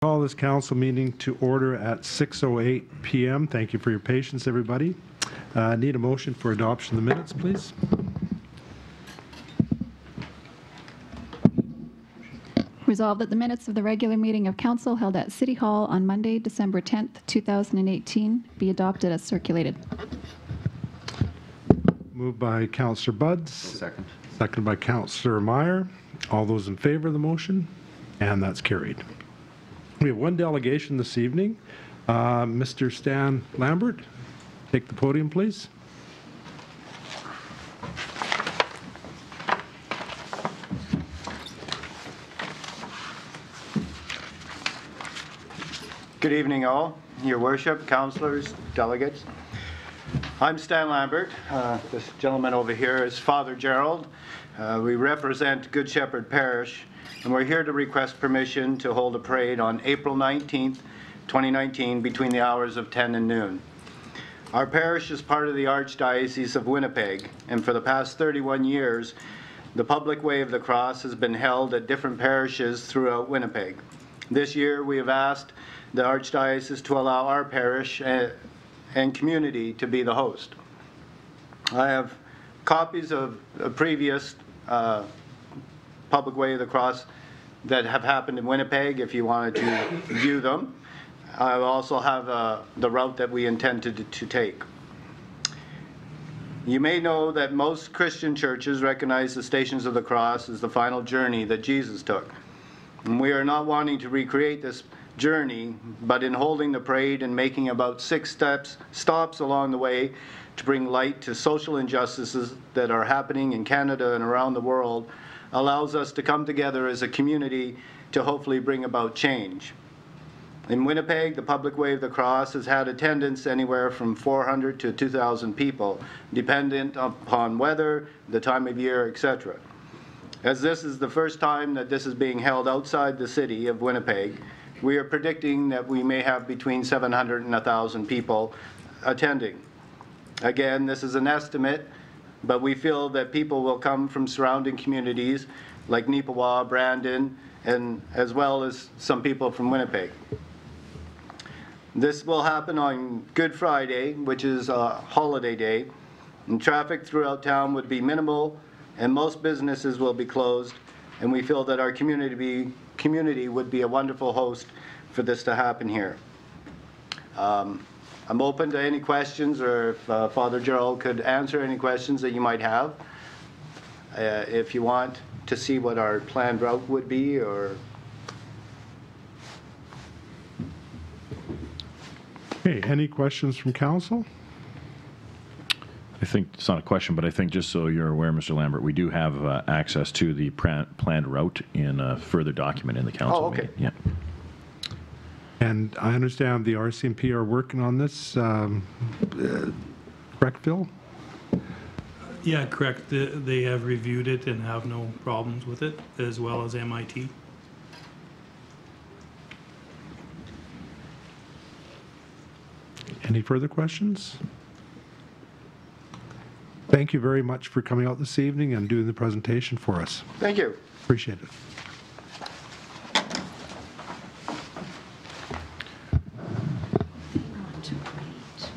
Call this council meeting to order at 6:08 p.m. Thank you for your patience, everybody. Need a motion for adoption of the minutes, please. Resolved that the minutes of the regular meeting of council held at City Hall on Monday, December 10th, 2018 be adopted as circulated. Moved by Councillor Budds. Second. Seconded by Councillor Meyer. All those in favor of the motion? And that's carried. We have one delegation this evening. Mr. Stan Lambert, take the podium, please. Good evening, all. Your worship, councillors, delegates. I'm Stan Lambert. This gentleman over here is Father Gerald. We represent Good Shepherd Parish, and we're here to request permission to hold a parade on April 19th, 2019, between the hours of 10 and noon. Our parish is part of the Archdiocese of Winnipeg, and for the past 31 years, the public way of the cross has been held at different parishes throughout Winnipeg. This year, we have asked the Archdiocese to allow our parish and community to be the host. I have copies of previous public way of the cross that have happened in Winnipeg if you wanted to view them. I also have the route that we intended to take. You may know that most Christian churches recognize the Stations of the Cross as the final journey that Jesus took. And we are not wanting to recreate this journey, but in holding the parade and making about 6 stops along the way to bring light to social injustices that are happening in Canada and around the world, allows us to come together as a community to hopefully bring about change. In Winnipeg, the public way of the cross has had attendance anywhere from 400 to 2,000 people, dependent upon weather, the time of year, etc. As this is the first time that this is being held outside the city of Winnipeg, we are predicting that we may have between 700 and 1,000 people attending. Again, this is an estimate, but we feel that people will come from surrounding communities like Neepawa, Brandon, and as well as some people from Winnipeg. This will happen on Good Friday, which is a holiday day, and traffic throughout town would be minimal, and most businesses will be closed, and we feel that our community would be a wonderful host for this to happen here. I'm open to any questions, or if Father Gerald could answer any questions that you might have. If you want to see what our planned route would be, or... Okay, any questions from council? I think it's not a question, but I think just so you're aware, Mr. Lambert, we do have access to the planned route in a further document in the council okay. meeting. Yeah. And I understand the RCMP are working on this, correct, Phil? Yeah, correct. They have reviewed it and have no problems with it, as well as MIT. Any further questions? Thank you very much for coming out this evening and doing the presentation for us. Thank you. Appreciate it.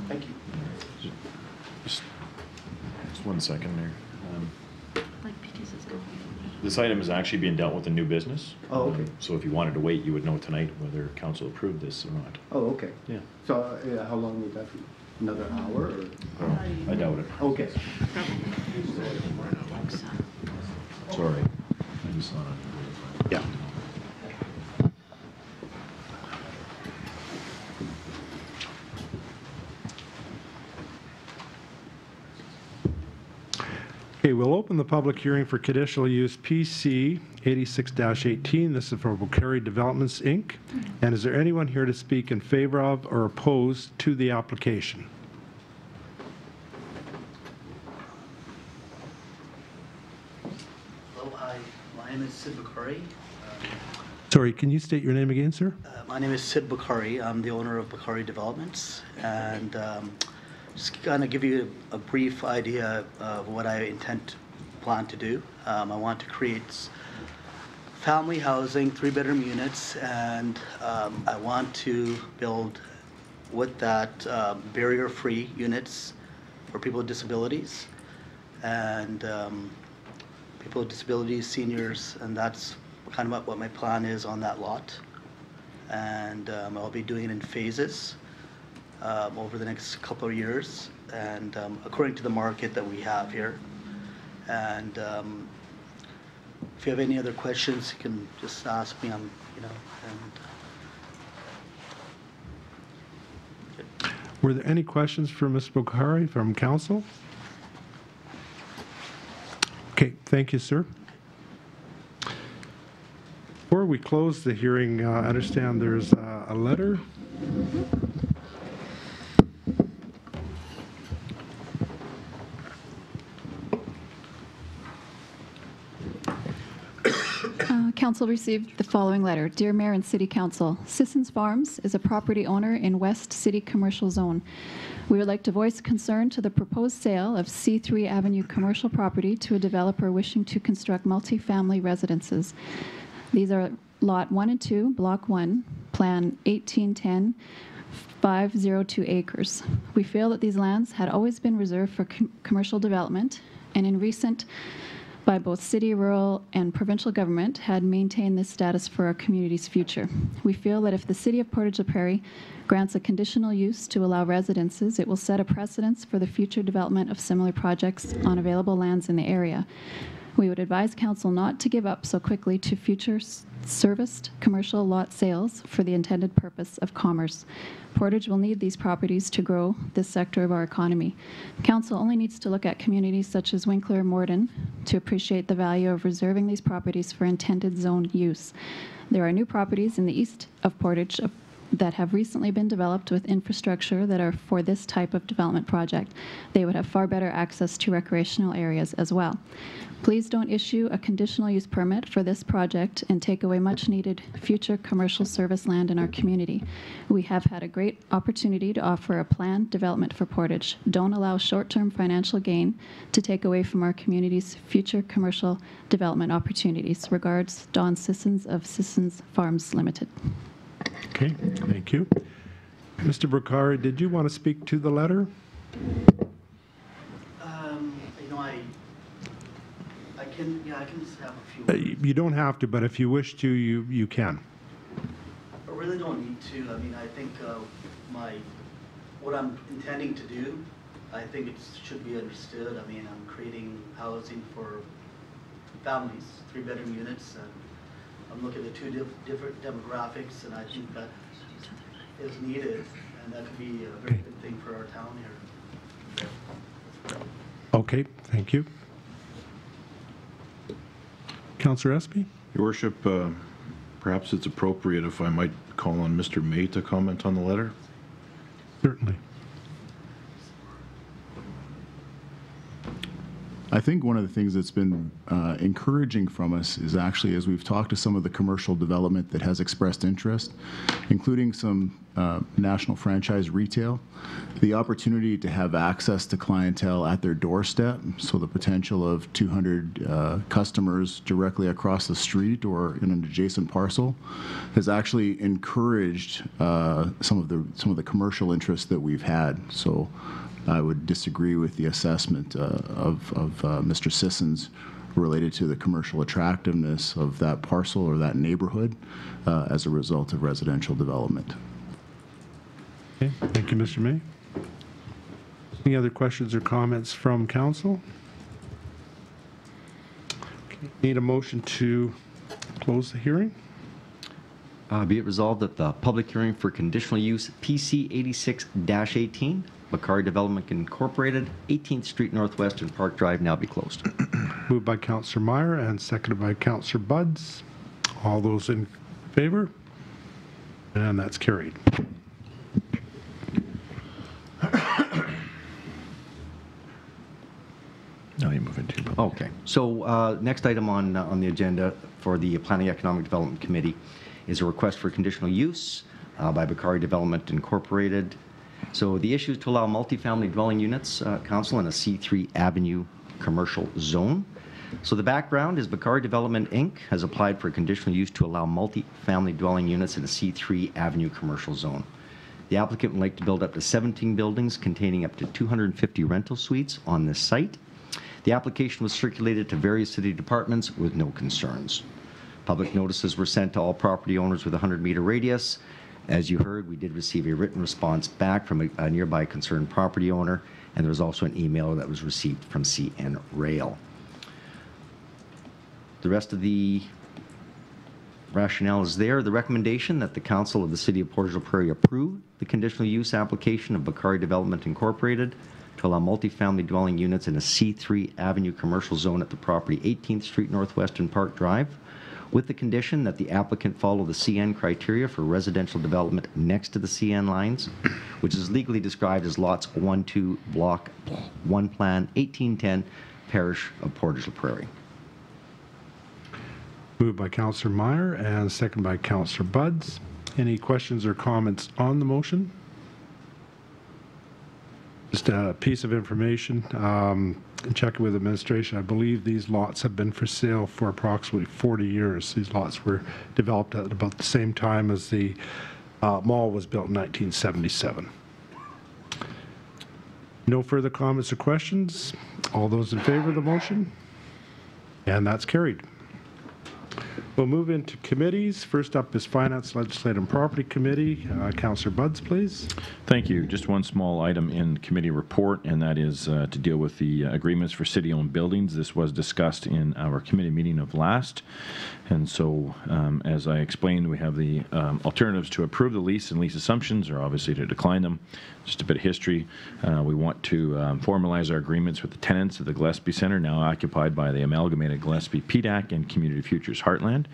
Thank you. Just 1 second there. This item is actually being dealt with in new business. Oh, okay. So if you wanted to wait, you would know tonight whether council approved this or not. Oh, okay. Yeah. So how long would that be? Another hour? Or? I doubt it. Okay. Sorry. I just thought I'd... Yeah. Okay, we'll open the public hearing for conditional use PC 86-18. This is for Portage Developments, Inc. And is there anyone here to speak in favor of or opposed to the application? Hello, hi. My name is Sid Bukhari. Sorry, can you state your name again, sir? My name is Sid Bukhari. I'm the owner of Bukhari Developments, and just kind of give you a brief idea of what I plan to do. I want to create family housing, 3-bedroom units, and I want to build with that barrier-free units for people with disabilities and people with disabilities, seniors, and that's kind of what my plan is on that lot. And I'll be doing it in phases over the next couple of years, and according to the market that we have here. And if you have any other questions, you can just ask me. Were there any questions for Ms. Bukhari from council? Okay, thank you, sir. Before we close the hearing, I understand there's a letter. Council received the following letter. Dear Mayor and City Council, Sissons Farms is a property owner in West City Commercial Zone. We would like to voice concern to the proposed sale of C3 Avenue commercial property to a developer wishing to construct multifamily residences. These are Lot 1 and 2, Block 1, Plan 1810, 502 acres. We feel that these lands had always been reserved for commercial development, and in recent by both city, rural, and provincial government had maintained this status for our community's future. We feel that if the City of Portage la Prairie grants a conditional use to allow residences, it will set a precedence for the future development of similar projects on available lands in the area. We would advise Council not to give up so quickly to future serviced commercial lot sales for the intended purpose of commerce. Portage will need these properties to grow this sector of our economy. Council only needs to look at communities such as Winkler and Morden to appreciate the value of reserving these properties for intended zone use. There are new properties in the east of Portage that have recently been developed with infrastructure that are for this type of development project. They would have far better access to recreational areas as well. Please don't issue a conditional use permit for this project and take away much needed future commercial service land in our community. We have had a great opportunity to offer a planned development for Portage. Don't allow short-term financial gain to take away from our community's future commercial development opportunities. Regards, Don Sissons of Sissons Farms Limited. Okay, thank you. Mr. Bukhari, did you want to speak to the letter? I can just have a few. You don't have to, but if you wish to, you can. I really don't need to. I mean, I think what I'm intending to do, I think it should be understood. I mean, I'm creating housing for families, 3-bedroom units, and I'm looking at two different demographics, and I think that is needed, and that could be a very good thing for our town here. Okay, thank you. Councillor Espy? Your Worship, perhaps it's appropriate if I might call on Mr. May to comment on the letter. Certainly. I think one of the things that's been encouraging from us is actually as we've talked to some of the commercial development that has expressed interest, including some national franchise retail, the opportunity to have access to clientele at their doorstep, so the potential of 200 customers directly across the street or in an adjacent parcel has actually encouraged some of the commercial interest that we've had. So I would disagree with the assessment of Mr. Sissons related to the commercial attractiveness of that parcel or that neighborhood as a result of residential development. Okay, thank you, Mr. May. Any other questions or comments from council? Okay, need a motion to close the hearing? Be it resolved that the public hearing for conditional use PC 86-18, Bakari Development Incorporated, 18th Street Northwest and Park Drive now be closed. Moved by Councillor Meyer and seconded by Councillor Buds. All those in favor? And that's carried. Now you move into. Okay. So next item on the agenda for the Planning Economic Development Committee is a request for conditional use by Bakari Development Incorporated. So the issue is to allow multifamily dwelling units, council, in a C3 Avenue commercial zone. So the background is Bakar Development, Inc. has applied for a conditional use to allow multi-family dwelling units in a C3 Avenue commercial zone. The applicant would like to build up to 17 buildings containing up to 250 rental suites on this site. The application was circulated to various city departments with no concerns. Public notices were sent to all property owners with a 100-meter radius. As you heard, we did receive a written response back from a nearby concerned property owner, and there was also an email that was received from CN Rail. The rest of the rationale is there. The recommendation that the Council of the City of Portage la Prairie approve the conditional use application of Bakari Development Incorporated to allow multifamily dwelling units in a C3 Avenue commercial zone at the property 18th Street Northwest and Park Drive, with the condition that the applicant follow the CN criteria for residential development next to the CN lines, which is legally described as lots 1-2, block 1 plan, 1810, parish of Portage la Prairie. Moved by Councillor Meyer and second by Councillor Buds. Any questions or comments on the motion? Just a piece of information, checking with administration, I believe these lots have been for sale for approximately 40 years. These lots were developed at about the same time as the mall was built in 1977. No further comments or questions? All those in favor of the motion? And that's carried. We'll move into committees. First up is Finance, Legislative and Property Committee. Councillor Buds, please. Thank you. Just one small item in committee report, and that is to deal with the agreements for city-owned buildings. This was discussed in our committee meeting of last. And so, as I explained, we have the alternatives to approve the lease and lease assumptions, or obviously to decline them. Just a bit of history. We want to formalize our agreements with the tenants of the Gillespie Centre, now occupied by the amalgamated Gillespie PDAC and Community Futures Heartland.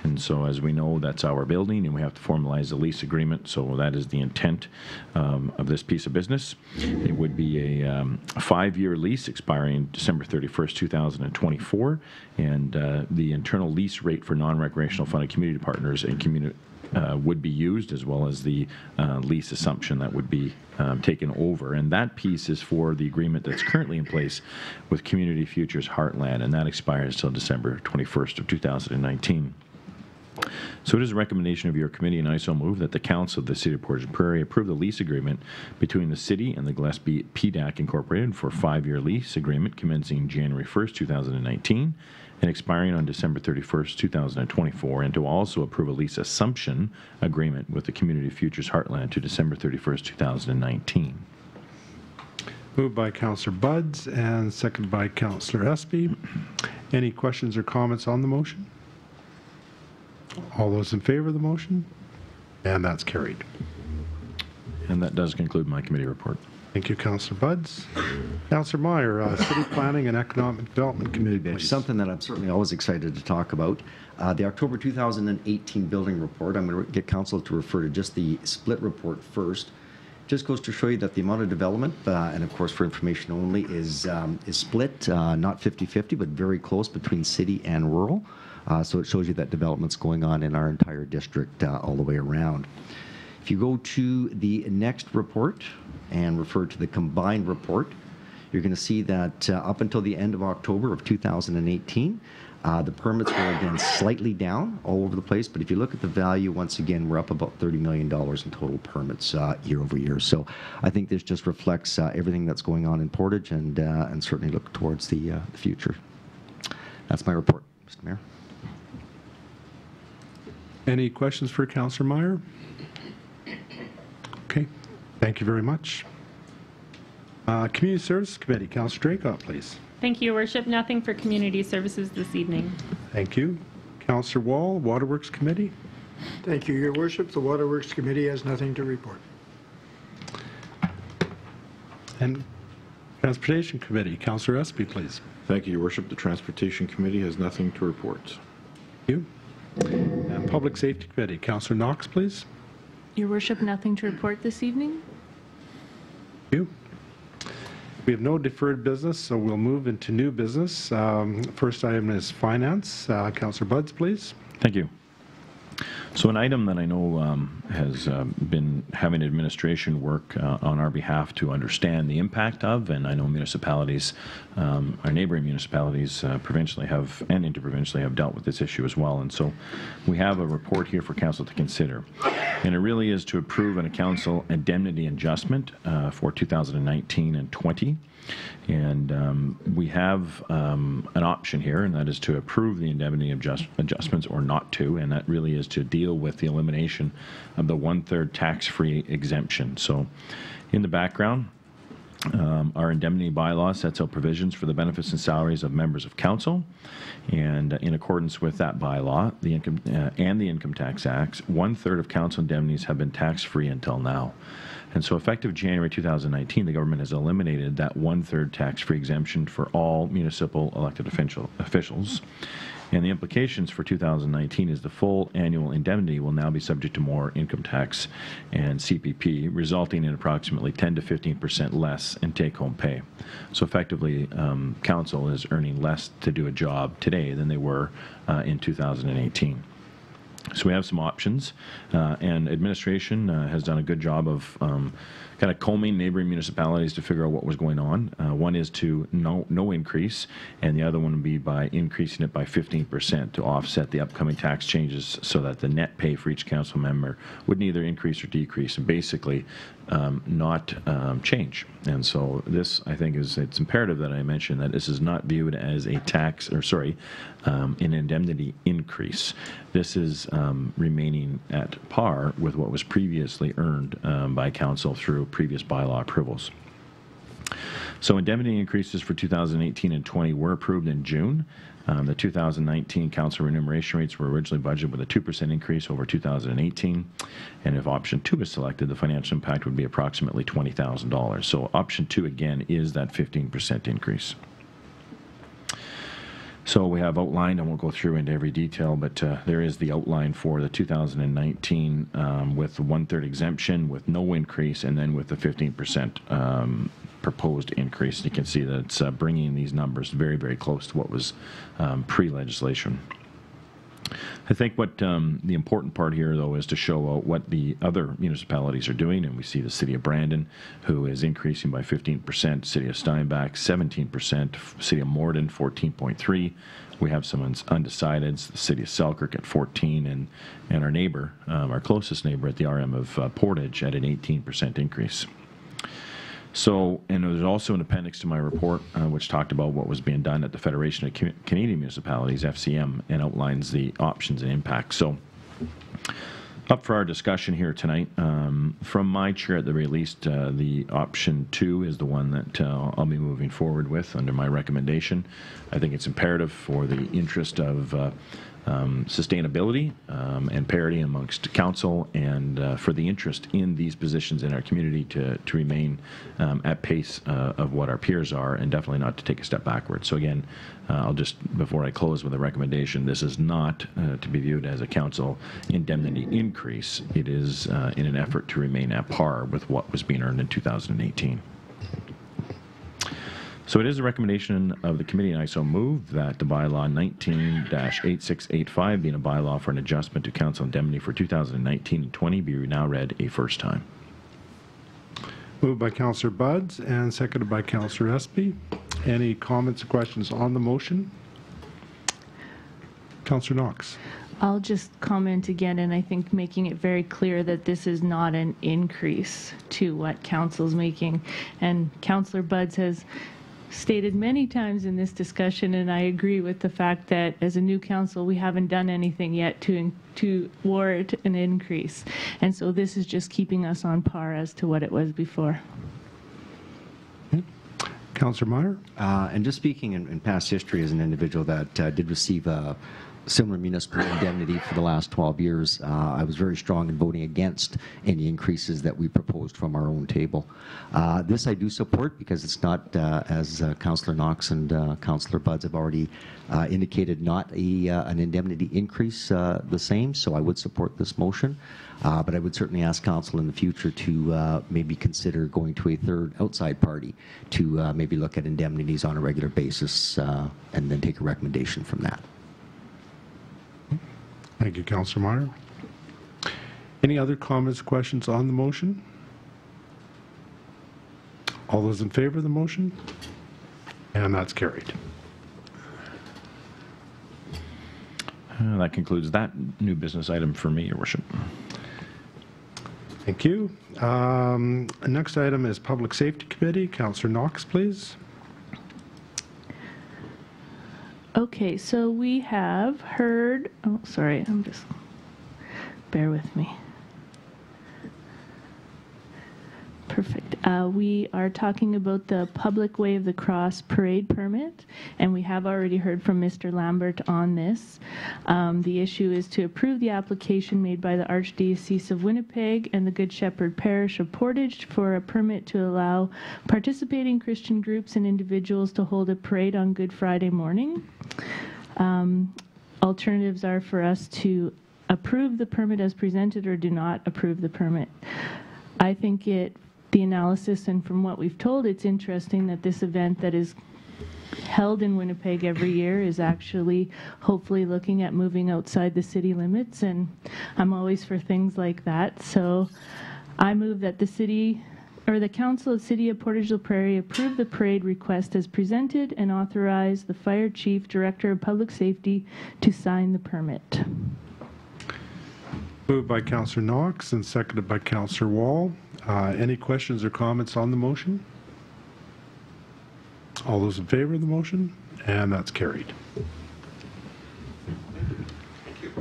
And so, as we know, that's our building, and we have to formalize the lease agreement. So that is the intent of this piece of business. It would be a 5-year lease expiring December 31st, 2024, and the internal lease rate for non-recreational funded community partners and community would be used, as well as the lease assumption that would be taken over. And that piece is for the agreement that's currently in place with Community Futures Heartland, and that expires until December 21st of 2019. So it is a recommendation of your committee, and I so move that the Council of the City of Portage la Prairie approve the lease agreement between the City and the Gillespie PDAC Incorporated for a 5-year lease agreement commencing January 1st, 2019 and expiring on December 31st, 2024, and to also approve a lease assumption agreement with the Community Futures Heartland to December 31st, 2019. Moved by Councillor Buds and seconded by Councillor Espy. Any questions or comments on the motion? All those in favor of the motion? And that's carried. And that does conclude my committee report. Thank you, Councillor Buds. Councillor Meyer, City Planning and Economic Development Committee, please. Something that I'm certainly always excited to talk about. The October 2018 building report, I'm going to get Council to refer to just the split report first. Just goes to show you that the amount of development, and of course for information only, is split, not 50-50, but very close between city and rural. So it shows you that development's going on in our entire district all the way around. If you go to the next report and refer to the combined report, you're going to see that up until the end of October of 2018, the permits were again slightly down all over the place, but if you look at the value, once again, we're up about $30 million in total permits year over year. So I think this just reflects everything that's going on in Portage and certainly look towards the future. That's my report, Mr. Mayor. Any questions for Councillor Meyer? Okay, thank you very much. Community Services Committee, Councillor Draycott, please. Thank you, Your Worship. Nothing for community services this evening. Thank you. Councillor Wall, Waterworks Committee. Thank you, Your Worship. The Waterworks Committee has nothing to report. And Transportation Committee, Councillor Espy, please. Thank you, Your Worship. The Transportation Committee has nothing to report. Thank you. And Public Safety Committee, Councillor Knox, please. Your Worship, nothing to report this evening. Thank you. We have no deferred business, so we'll move into new business. First item is Finance. Councillor Buds, please. Thank you. So an item that I know has been having administration work on our behalf to understand the impact of, and I know municipalities, our neighboring municipalities provincially have and interprovincially have dealt with this issue as well. And so we have a report here for council to consider. And it really is to approve a council indemnity adjustment for 2019 and 20. And we have an option here, and that is to approve the indemnity adjustments or not to, and that really is to deal with the elimination of the 1/3 tax-free exemption. So in the background, our indemnity bylaw sets out provisions for the benefits and salaries of members of council, and in accordance with that bylaw, the Income Tax Acts, 1/3 of council indemnities have been tax-free until now. And so effective January 2019, the government has eliminated that 1/3 tax-free exemption for all municipal elected officials. And the implications for 2019 is the full annual indemnity will now be subject to more income tax and CPP, resulting in approximately 10 to 15% less in take-home pay. So effectively, council is earning less to do a job today than they were in 2018. So we have some options, and administration has done a good job of kind of combing neighboring municipalities to figure out what was going on. One is to no increase, and the other one would be by increasing it by 15% to offset the upcoming tax changes so that the net pay for each council member would neither increase or decrease, and basically not change. And so this, I think, it's imperative that I mention that this is not viewed as a tax, or sorry, an indemnity increase. This is remaining at par with what was previously earned by council through previous bylaw approvals. So indemnity increases for 2018 and 20 were approved in June. The 2019 council remuneration rates were originally budgeted with a 2% increase over 2018, and if option 2 is selected, the financial impact would be approximately $20,000. So option 2 again is that 15% increase. So we have outlined, I won't go through into every detail, but there is the outline for the 2019 with the 1/3 exemption, with no increase, and then with the 15% proposed increase. You can see that it's bringing these numbers very, very close to what was pre-legislation. I think what the important part here, though, is to show out what the other municipalities are doing, and we see the City of Brandon, who is increasing by 15%, City of Steinbach, 17%, City of Morden, 14.3%. We have some undecideds, the City of Selkirk at 14%, and our neighbor, our closest neighbor at the RM of Portage at an 18% increase. So, and there's also an appendix to my report which talked about what was being done at the Federation of Canadian Municipalities, FCM, and outlines the options and impacts. So, up for our discussion here tonight, from my chair at the very least, the option 2 is the one that I'll be moving forward with under my recommendation. I think it's imperative for the interest of sustainability and parity amongst council, and for the interest in these positions in our community to remain at pace of what our peers are, and definitely not to take a step backwards. So again, I'll just, before I close with a recommendation, this is not to be viewed as a council indemnity increase. It is in an effort to remain at par with what was being earned in 2018. So it is a recommendation of the committee, and I so move that the bylaw 19-8685, being a bylaw for an adjustment to council indemnity for 2019 and 20, be now read a first time. Moved by Councillor Budds and seconded by Councillor Espy. Any comments or questions on the motion? Councillor Knox. I'll just comment again, and I think making it very clear that this is not an increase to what council's making. And Councillor Budds has stated many times in this discussion, and I agree with the fact that as a new council, we haven't done anything yet to warrant an increase. And so this is just keeping us on par as to what it was before. Councillor Meyer. And just speaking in past history as an individual that did receive a similar municipal indemnity for the last 12 years, I was very strong in voting against any increases that we proposed from our own table. This I do support because it's not, as Councillor Knox and Councillor Budds have already indicated, not an indemnity increase the same, so I would support this motion. But I would certainly ask Council in the future to maybe consider going to a third outside party to maybe look at indemnities on a regular basis and then take a recommendation from that. Thank you, Councillor Meyer. Any other comments, questions on the motion? All those in favor of the motion? And that's carried. That concludes that new business item for me, Your Worship. Thank you. Next item is Public Safety Committee. Councillor Knox, please. Okay, so we have heard, oh, sorry, bear with me. Perfect. We are talking about the Public Way of the Cross parade permit, and we have already heard from Mr. Lambert on this. The issue is to approve the application made by the Archdiocese of Winnipeg and the Good Shepherd Parish of Portage for a permit to allow participating Christian groups and individuals to hold a parade on Good Friday morning. Alternatives are for us to approve the permit as presented or do not approve the permit. I think the analysis and from what we've told, it's interesting that this event that is held in Winnipeg every year is actually hopefully looking at moving outside the city limits, and I'm always for things like that. So I move that the Council of City of Portage la Prairie approve the parade request as presented and authorize the Fire Chief, Director of Public Safety to sign the permit. Moved by Councillor Knox and seconded by Councillor Wall. Any questions or comments on the motion? All those in favor of the motion? And that's carried. Thank you.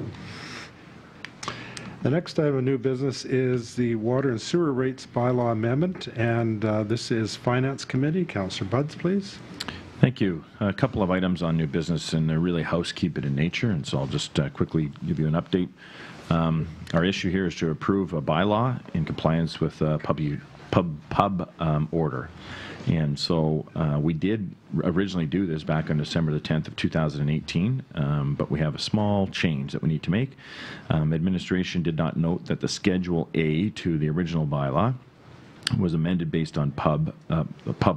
The next item of new business is the Water and Sewer Rates Bylaw Amendment, and this is Finance Committee. Councillor Budds, please. Thank you. A couple of items on new business, and they're really housekeeping in nature, and so I'll just quickly give you an update. Our issue here is to approve a bylaw in compliance with pub order. And so we did originally do this back on December the 10th of 2018, but we have a small change that we need to make. Administration did not note that the Schedule A to the original bylaw was amended based on pub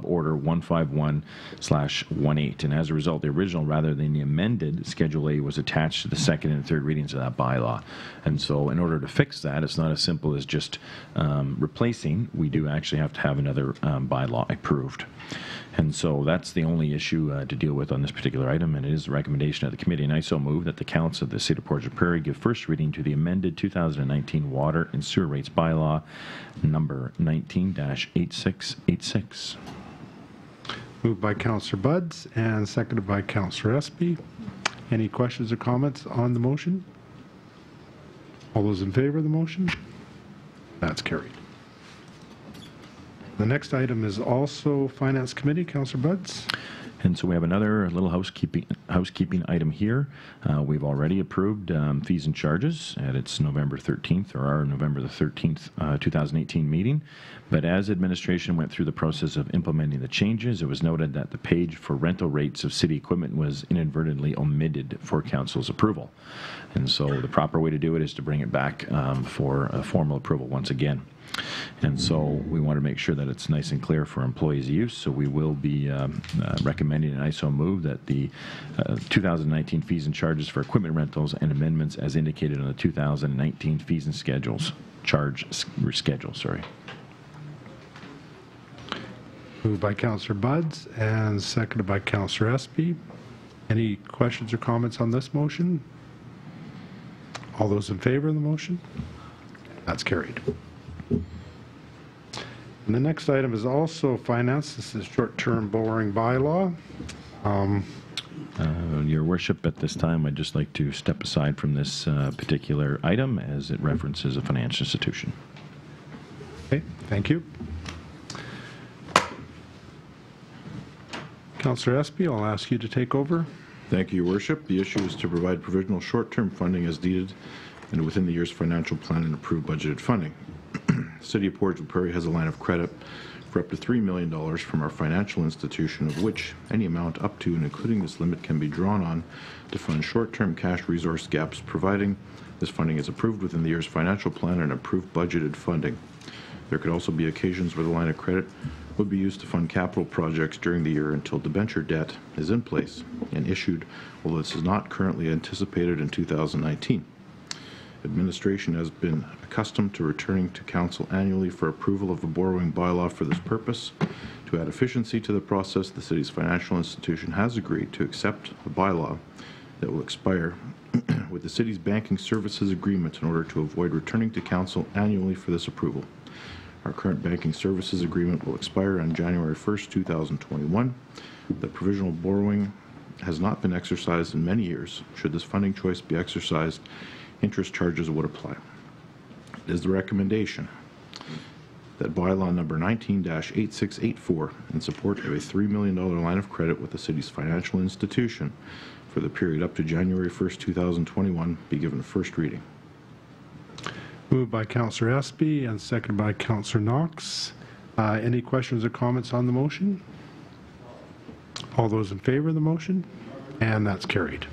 order 151/18, and as a result, the original rather than the amended Schedule A was attached to the second and third readings of that bylaw. And so, in order to fix that, it's not as simple as just replacing. We do actually have to have another bylaw approved. And so that's the only issue to deal with on this particular item, and it is a recommendation of the committee, and I so move that the Council of the City of Portage la Prairie give first reading to the amended 2019 Water and Sewer Rates Bylaw number 19-8686. Moved by Councillor Budds and seconded by Councillor Espy. Any questions or comments on the motion? All those in favor of the motion? That's carried. The next item is also Finance Committee. Councillor Budds. And so we have another little housekeeping item here. We've already approved fees and charges at its November 13th, or our November the 13th, 2018 meeting. But as administration went through the process of implementing the changes, it was noted that the page for rental rates of city equipment was inadvertently omitted for council's approval. And so the proper way to do it is to bring it back for a formal approval once again. And so we want to make sure that it's nice and clear for employees' use, so we will be recommending, and I so move, that the 2019 fees and charges for equipment rentals and amendments as indicated on the 2019 fees and schedule. Moved by Councillor Budds and seconded by Councillor Espy. Any questions or comments on this motion? All those in favor of the motion? That's carried. And the next item is also finance. This is short-term borrowing bylaw. Your Worship, at this time, I'd just like to step aside from this particular item as it references a financial institution. Okay, thank you. Councillor Espy, I'll ask you to take over. Thank you, Your Worship. The issue is to provide provisional short-term funding as needed and within the year's financial plan and approved budgeted funding. City of Portage la Prairie has a line of credit for up to $3 million from our financial institution, of which any amount up to and including this limit can be drawn on to fund short-term cash resource gaps, providing this funding is approved within the year's financial plan and approved budgeted funding. There could also be occasions where the line of credit would be used to fund capital projects during the year until debenture debt is in place and issued, although this is not currently anticipated in 2019. Administration has been accustomed to returning to Council annually for approval of a borrowing bylaw for this purpose. To add efficiency to the process, the city's financial institution has agreed to accept a bylaw that will expire with the city's banking services agreement in order to avoid returning to Council annually for this approval. Our current banking services agreement will expire on January 1st, 2021. The provisional borrowing has not been exercised in many years. Should this funding choice be exercised, interest charges would apply. It is the recommendation that bylaw number 19-8684 in support of a $3 million line of credit with the city's financial institution for the period up to January 1st, 2021 be given first reading. Moved by Councillor Espy and seconded by Councillor Knox. Any questions or comments on the motion? All those in favor of the motion? And that's carried.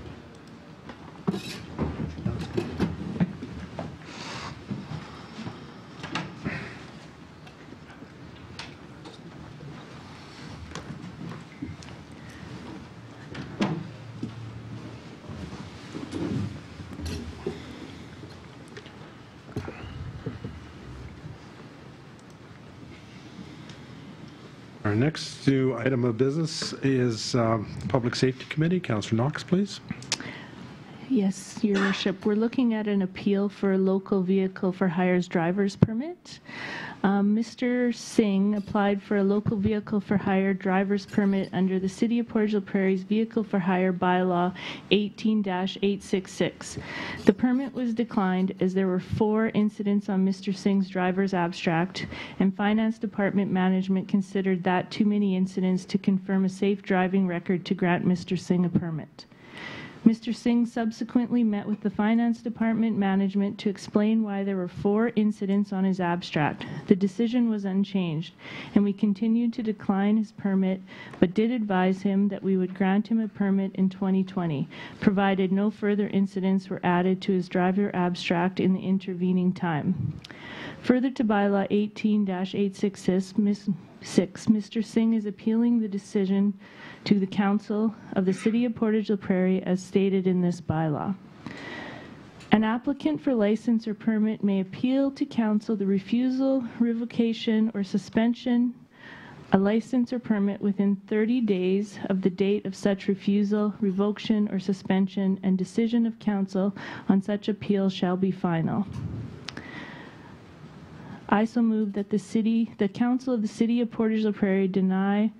Our next item of business is Public Safety Committee. Councillor Knox, please. Yes, Your Worship. We're looking at an appeal for a local vehicle for hire's driver's permit. Mr. Singh applied for a local vehicle for hire driver's permit under the City of Portage la Prairie's Vehicle for Hire Bylaw 18-866. The permit was declined as there were 4 incidents on Mr. Singh's driver's abstract, and Finance Department management considered that too many incidents to confirm a safe driving record to grant Mr. Singh a permit. Mr. Singh subsequently met with the Finance Department management to explain why there were 4 incidents on his abstract. The decision was unchanged, and we continued to decline his permit, but did advise him that we would grant him a permit in 2020, provided no further incidents were added to his driver abstract in the intervening time. Further to Bylaw 18-866, Mr. Singh is appealing the decision to the Council of the City of Portage la Prairie as stated in this bylaw. An applicant for license or permit may appeal to Council the refusal, revocation, or suspension a license or permit within 30 days of the date of such refusal, revocation, or suspension, and decision of Council on such appeal shall be final. I so move that the Council of the City of Portage la Prairie deny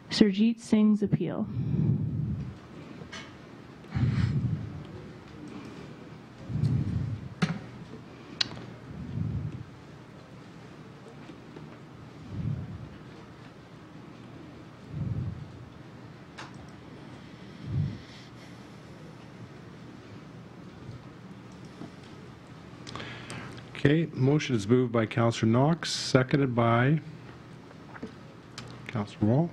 Surjit Singh's appeal. Okay, motion is moved by Councillor Knox, seconded by Councillor Wall.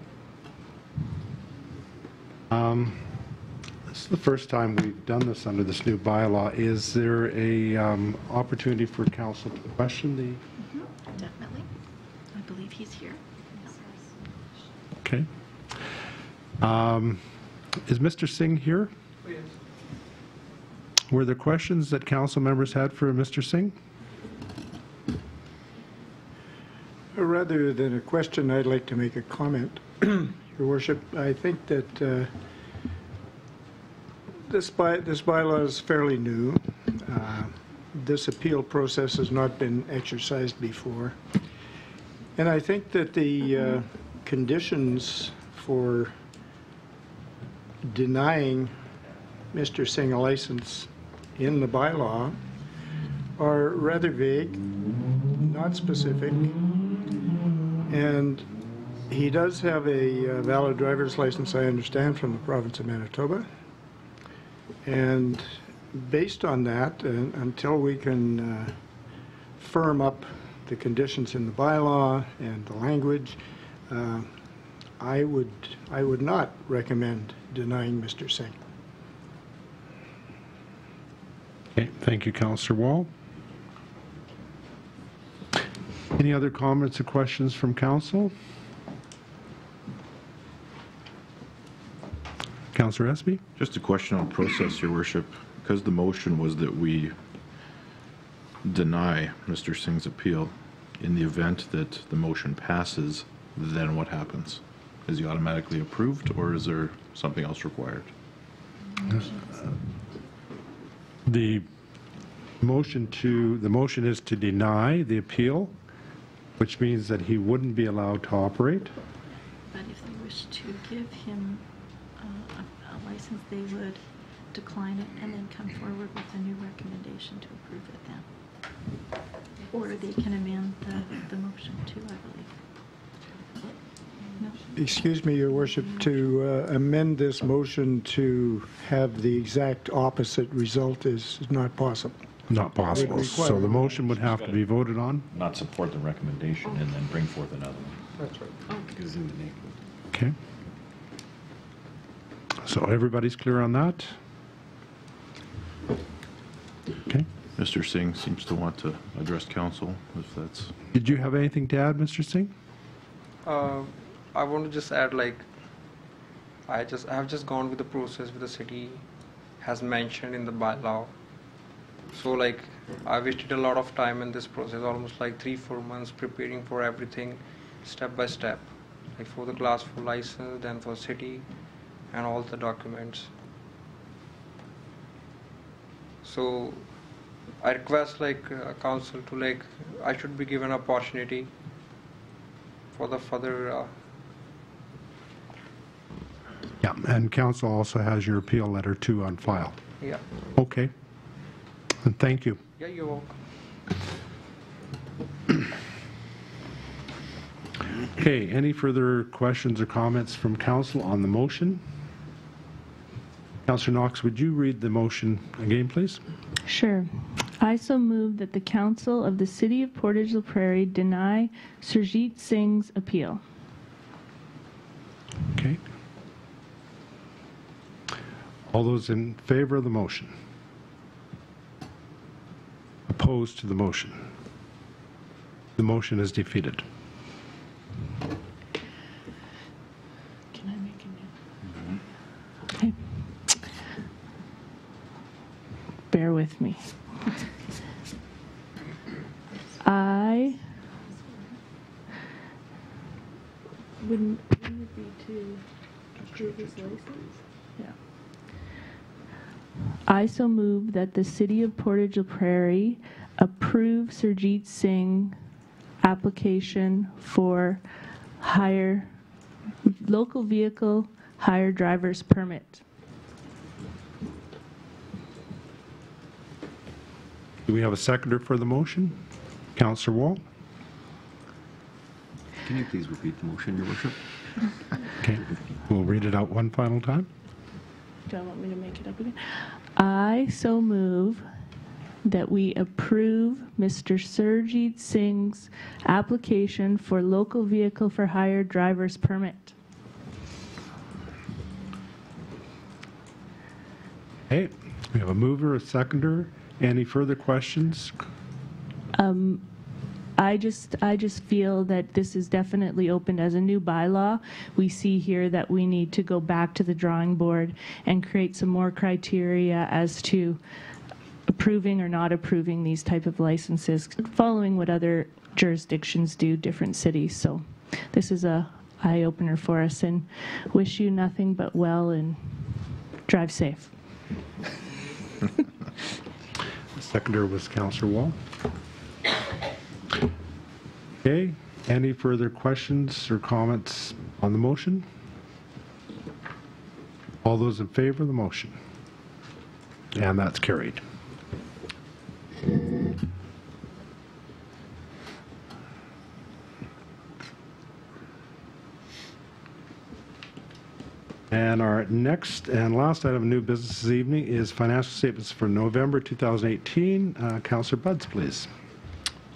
This is the first time we've done this under this new bylaw. Is there a opportunity for council to question the? Definitely. I believe he's here. Okay. Is Mr. Singh here? Yes. Were there questions that council members had for Mr. Singh? Rather than a question, I'd like to make a comment. Your Worship, I think that this bylaw is fairly new. This appeal process has not been exercised before. And I think that the conditions for denying Mr. Singh a license in the bylaw are rather vague, not specific, and he does have a valid driver's license, I understand, from the province of Manitoba. And based on that, until we can firm up the conditions in the bylaw and the language, I would not recommend denying Mr. Singh. Okay, thank you, Councillor Wall. Any other comments or questions from council? Councillor Espy? Just a question on process, Your Worship. Because the motion was that we deny Mr. Singh's appeal, in the event that the motion passes, then what happens? Is he automatically approved, or is there something else required? The motion is to deny the appeal, which means that he wouldn't be allowed to operate. But if they wish to give him a license, they would decline it and then come forward with a new recommendation to approve it then. Or they can amend the motion too, I believe. No? Excuse me, Your Worship, to amend this motion to have the exact opposite result is not possible. Not possible. Would require- So the motion would have to be voted on. Not support the recommendation and then bring forth another one. That's right. Because in the name. Okay. So everybody's clear on that? Okay. Mr. Singh seems to want to address council, if that's... Did you have anything to add, Mr. Singh? I want to just add, like, I've just gone with the process with the city has mentioned in the bylaw. So, like, I wasted a lot of time in this process, almost like 3-4 months preparing for everything step by step, like for the class 4 license, then for city and all the documents. So I request, like, council to, like, I should be given opportunity for the further Yeah, and council also has your appeal letter too on file. yeah. Okay. And thank you. Yeah, you're welcome. Okay, any further questions or comments from council on the motion? Councillor Knox, would you read the motion again, please? Sure. I so move that the Council of the City of Portage la Prairie deny Surjit Singh's appeal. Okay. All those in favor of the motion? Opposed to the motion? The motion is defeated. Can I make a new? Okay. Bear with me. Wouldn't it be to approve his license? Yeah. I so move that the City of Portage la Prairie approve Surjit Singh application for local vehicle hire driver's permit. Do we have a seconder for the motion? Councillor Wall? Can you please repeat the motion, Your Worship? Okay, we'll read it out one final time. Do I want me to make it up again? I so move that we approve Mr. Surjit Singh's application for local vehicle for hire driver's permit. Okay, we have a mover, a seconder. Any further questions? I just feel that this is definitely opened as a new bylaw. We see here that we need to go back to the drawing board and create some more criteria as to approving or not approving these type of licenses, following what other jurisdictions do, different cities. So this is a eye-opener for us, and wish you nothing but well and drive safe. The seconder was Councillor Wall. Okay, any further questions or comments on the motion? All those in favor of the motion? And that's carried. And our next and last item of new business this evening is financial statements for November 2018. Councillor Buds, please.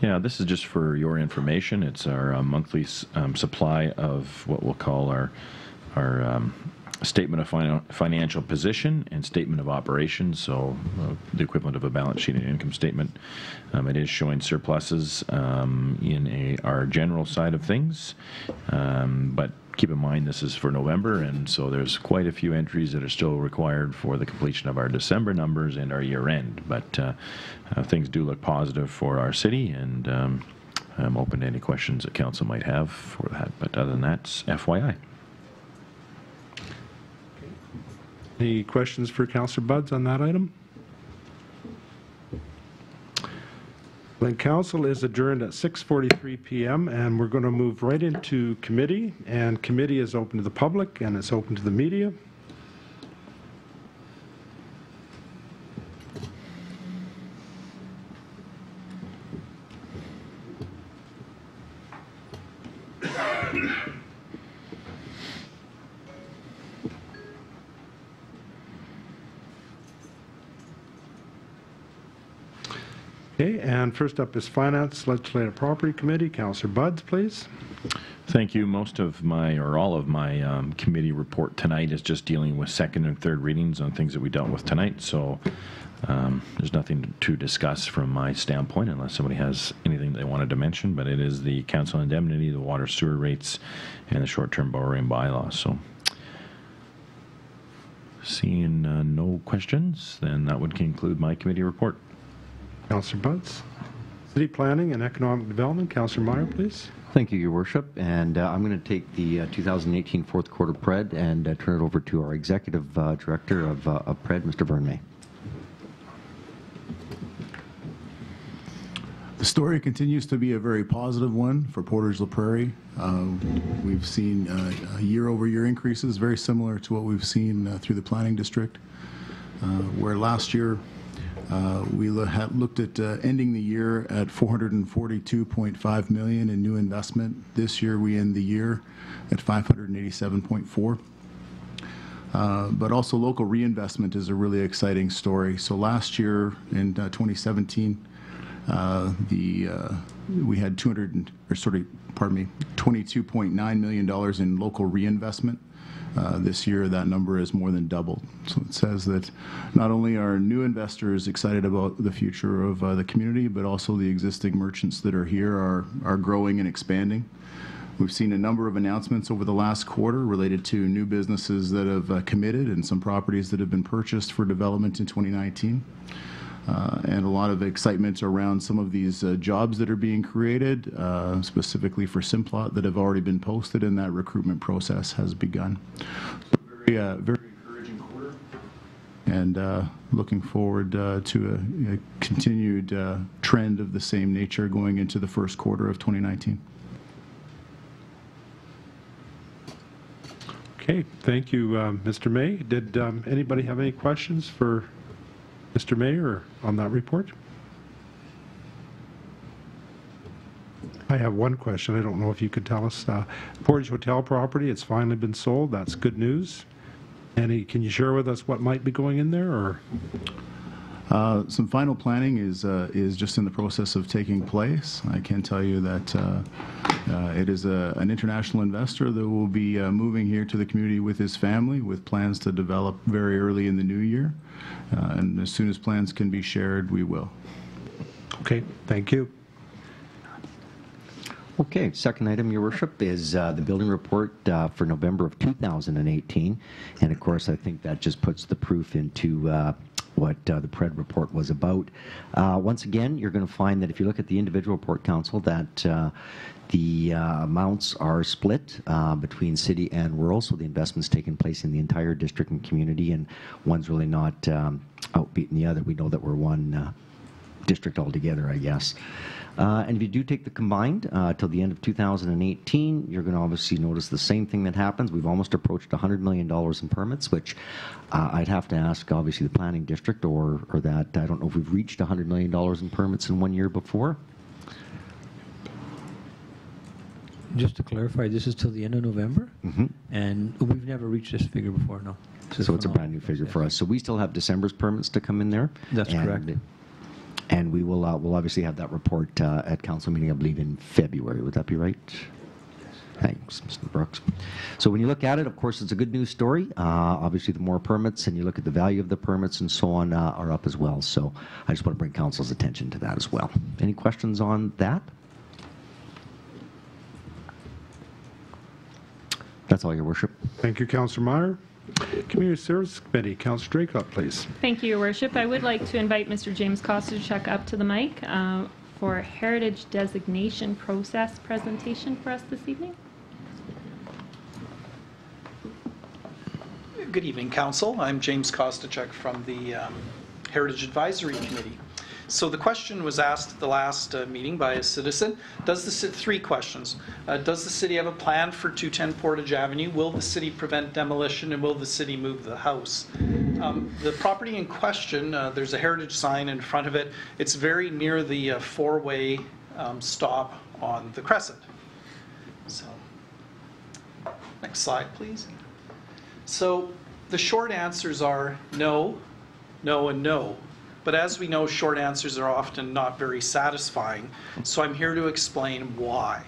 Yeah, this is just for your information. It's our monthly supply of what we'll call our statement of financial position and statement of operations, so the equivalent of a balance sheet and income statement. It is showing surpluses in our general side of things, but keep in mind this is for November, and so there's quite a few entries that are still required for the completion of our December numbers and our year end. But things do look positive for our city, and I'm open to any questions that council might have for that. But other than that, it's FYI. Any questions for Councillor Buds on that item? Then council is adjourned at 6:43 p.m. and we're going to move right into committee. And committee is open to the public and it's open to the media. Okay, and first up is Finance Legislative Property Committee. Councillor Buds, please. Thank you. Most of my, or all of my committee report tonight is just dealing with second and third readings on things that we dealt with tonight. So there's nothing to discuss from my standpoint unless somebody has anything they wanted to mention, but it is the council indemnity, the water sewer rates, and the short-term borrowing bylaw. So seeing no questions, then that would conclude my committee report. Councillor Buds. City Planning and Economic Development, Councillor Meyer, please. Thank you, Your Worship. And I'm going to take the 2018 fourth quarter PRED and turn it over to our Executive Director of PRED, Mr. Vern. The story continues to be a very positive one for Portage la Prairie. We've seen year-over-year increases, very similar to what we've seen through the planning district, where last year we looked at ending the year at $442.5 million in new investment. This year we end the year at $587.4. But also local reinvestment is a really exciting story. So last year in 2017, we had $22.9 million in local reinvestment. This year, that number is more than doubled. So it says that not only are new investors excited about the future of the community, but also the existing merchants that are here are growing and expanding. We've seen a number of announcements over the last quarter related to new businesses that have committed and some properties that have been purchased for development in 2019. And a lot of excitement around some of these jobs that are being created, specifically for Simplot, that have already been posted, and that recruitment process has begun. So very encouraging quarter, and looking forward to a continued trend of the same nature going into the first quarter of 2019. Okay, thank you, Mr. May. Did anybody have any questions for Mr. Mayor on that report? I have one question. I don't know if you could tell us. Portage Hotel property, it's finally been sold. That's good news. Can you share with us what might be going in there? Or some final planning is just in the process of taking place. I can tell you that it is an international investor that will be moving here to the community with his family, with plans to develop very early in the new year. And as soon as plans can be shared, we will. Okay, thank you. Okay, second item, Your Worship, is the building report for November of 2018. And of course, I think that just puts the proof into what the PRED report was about. Once again, you're going to find that if you look at the individual report, Council, that the amounts are split between city and rural, so the investment's taking place in the entire district and community, and one's really not outbeating the other. We know that we're one district altogether, I guess. And if you do take the combined till the end of 2018, you're going to obviously notice the same thing that happens. We've almost approached $100 million in permits, which I'd have to ask, obviously, the planning district or that. I don't know if we've reached $100 million in permits in 1 year before. Just to clarify, this is till the end of November, and we've never reached this figure before, no. So it's a brand new figure for us. So we still have December's permits to come in there. That's correct. And we will we'll obviously have that report at council meeting, I believe, in February. Would that be right? Thanks, Mr. Brooks. So when you look at it, of course, it's a good news story. Obviously, the more permits, and you look at the value of the permits and so on, are up as well. So I just want to bring council's attention to that as well. Any questions on that? That's all, Your Worship. Thank you, Councillor Meyer. Community Service Committee, Councillor Draycott, please. Thank you, Your Worship. I would like to invite Mr. James Kostachuk up to the mic for a heritage designation process presentation for us this evening. Good evening, Council. I'm James Kostachuk from the Heritage Advisory Committee. So the question was asked at the last meeting by a citizen. Three questions. Does the city have a plan for 210 Portage Avenue? Will the city prevent demolition, and will the city move the house? The property in question, there's a heritage sign in front of it. It's very near the four-way stop on the Crescent. So, next slide, please. So the short answers are no, no, and no. But as we know, short answers are often not very satisfying. So I'm here to explain why.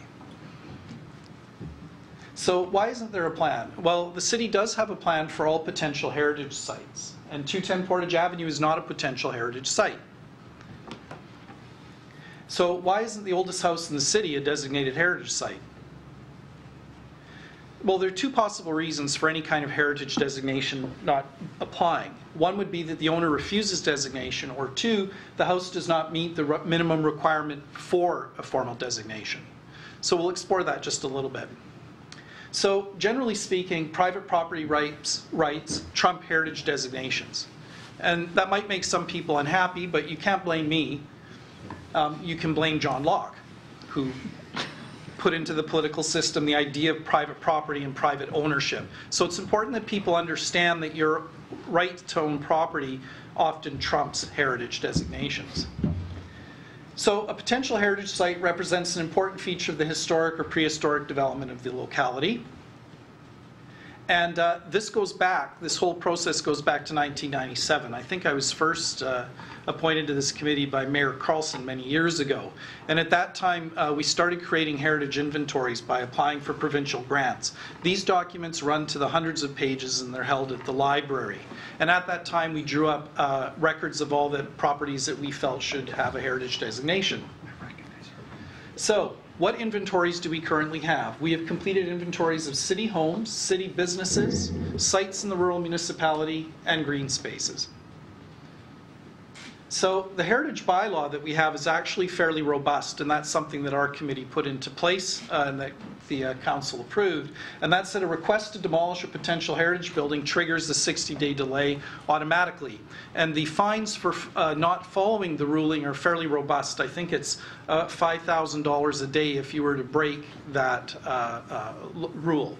So why isn't there a plan? Well, the city does have a plan for all potential heritage sites. And 210 Portage Avenue is not a potential heritage site. So why isn't the oldest house in the city a designated heritage site? Well, there are two possible reasons for any kind of heritage designation not applying. One would be that the owner refuses designation, or two, the house does not meet the minimum requirement for a formal designation. So we'll explore that just a little bit. So generally speaking, private property rights trump heritage designations. And that might make some people unhappy, but you can't blame me. You can blame John Locke, who put into the political system the idea of private property and private ownership. So it's important that people understand that your right to own property often trumps heritage designations. So a potential heritage site represents an important feature of the historic or prehistoric development of the locality. And this whole process goes back to 1997. I think I was first appointed to this committee by Mayor Carlson many years ago. And at that time, we started creating heritage inventories by applying for provincial grants. These documents run to the hundreds of pages, and they're held at the library. And at that time, we drew up records of all the properties that we felt should have a heritage designation. So, what inventories do we currently have? We have completed inventories of city homes, city businesses, sites in the rural municipality, and green spaces. So the heritage bylaw that we have is actually fairly robust, and that's something that our committee put into place and that the council approved. And that said, a request to demolish a potential heritage building triggers the 60-day delay automatically. And the fines for not following the ruling are fairly robust. I think it's $5,000 a day if you were to break that rule.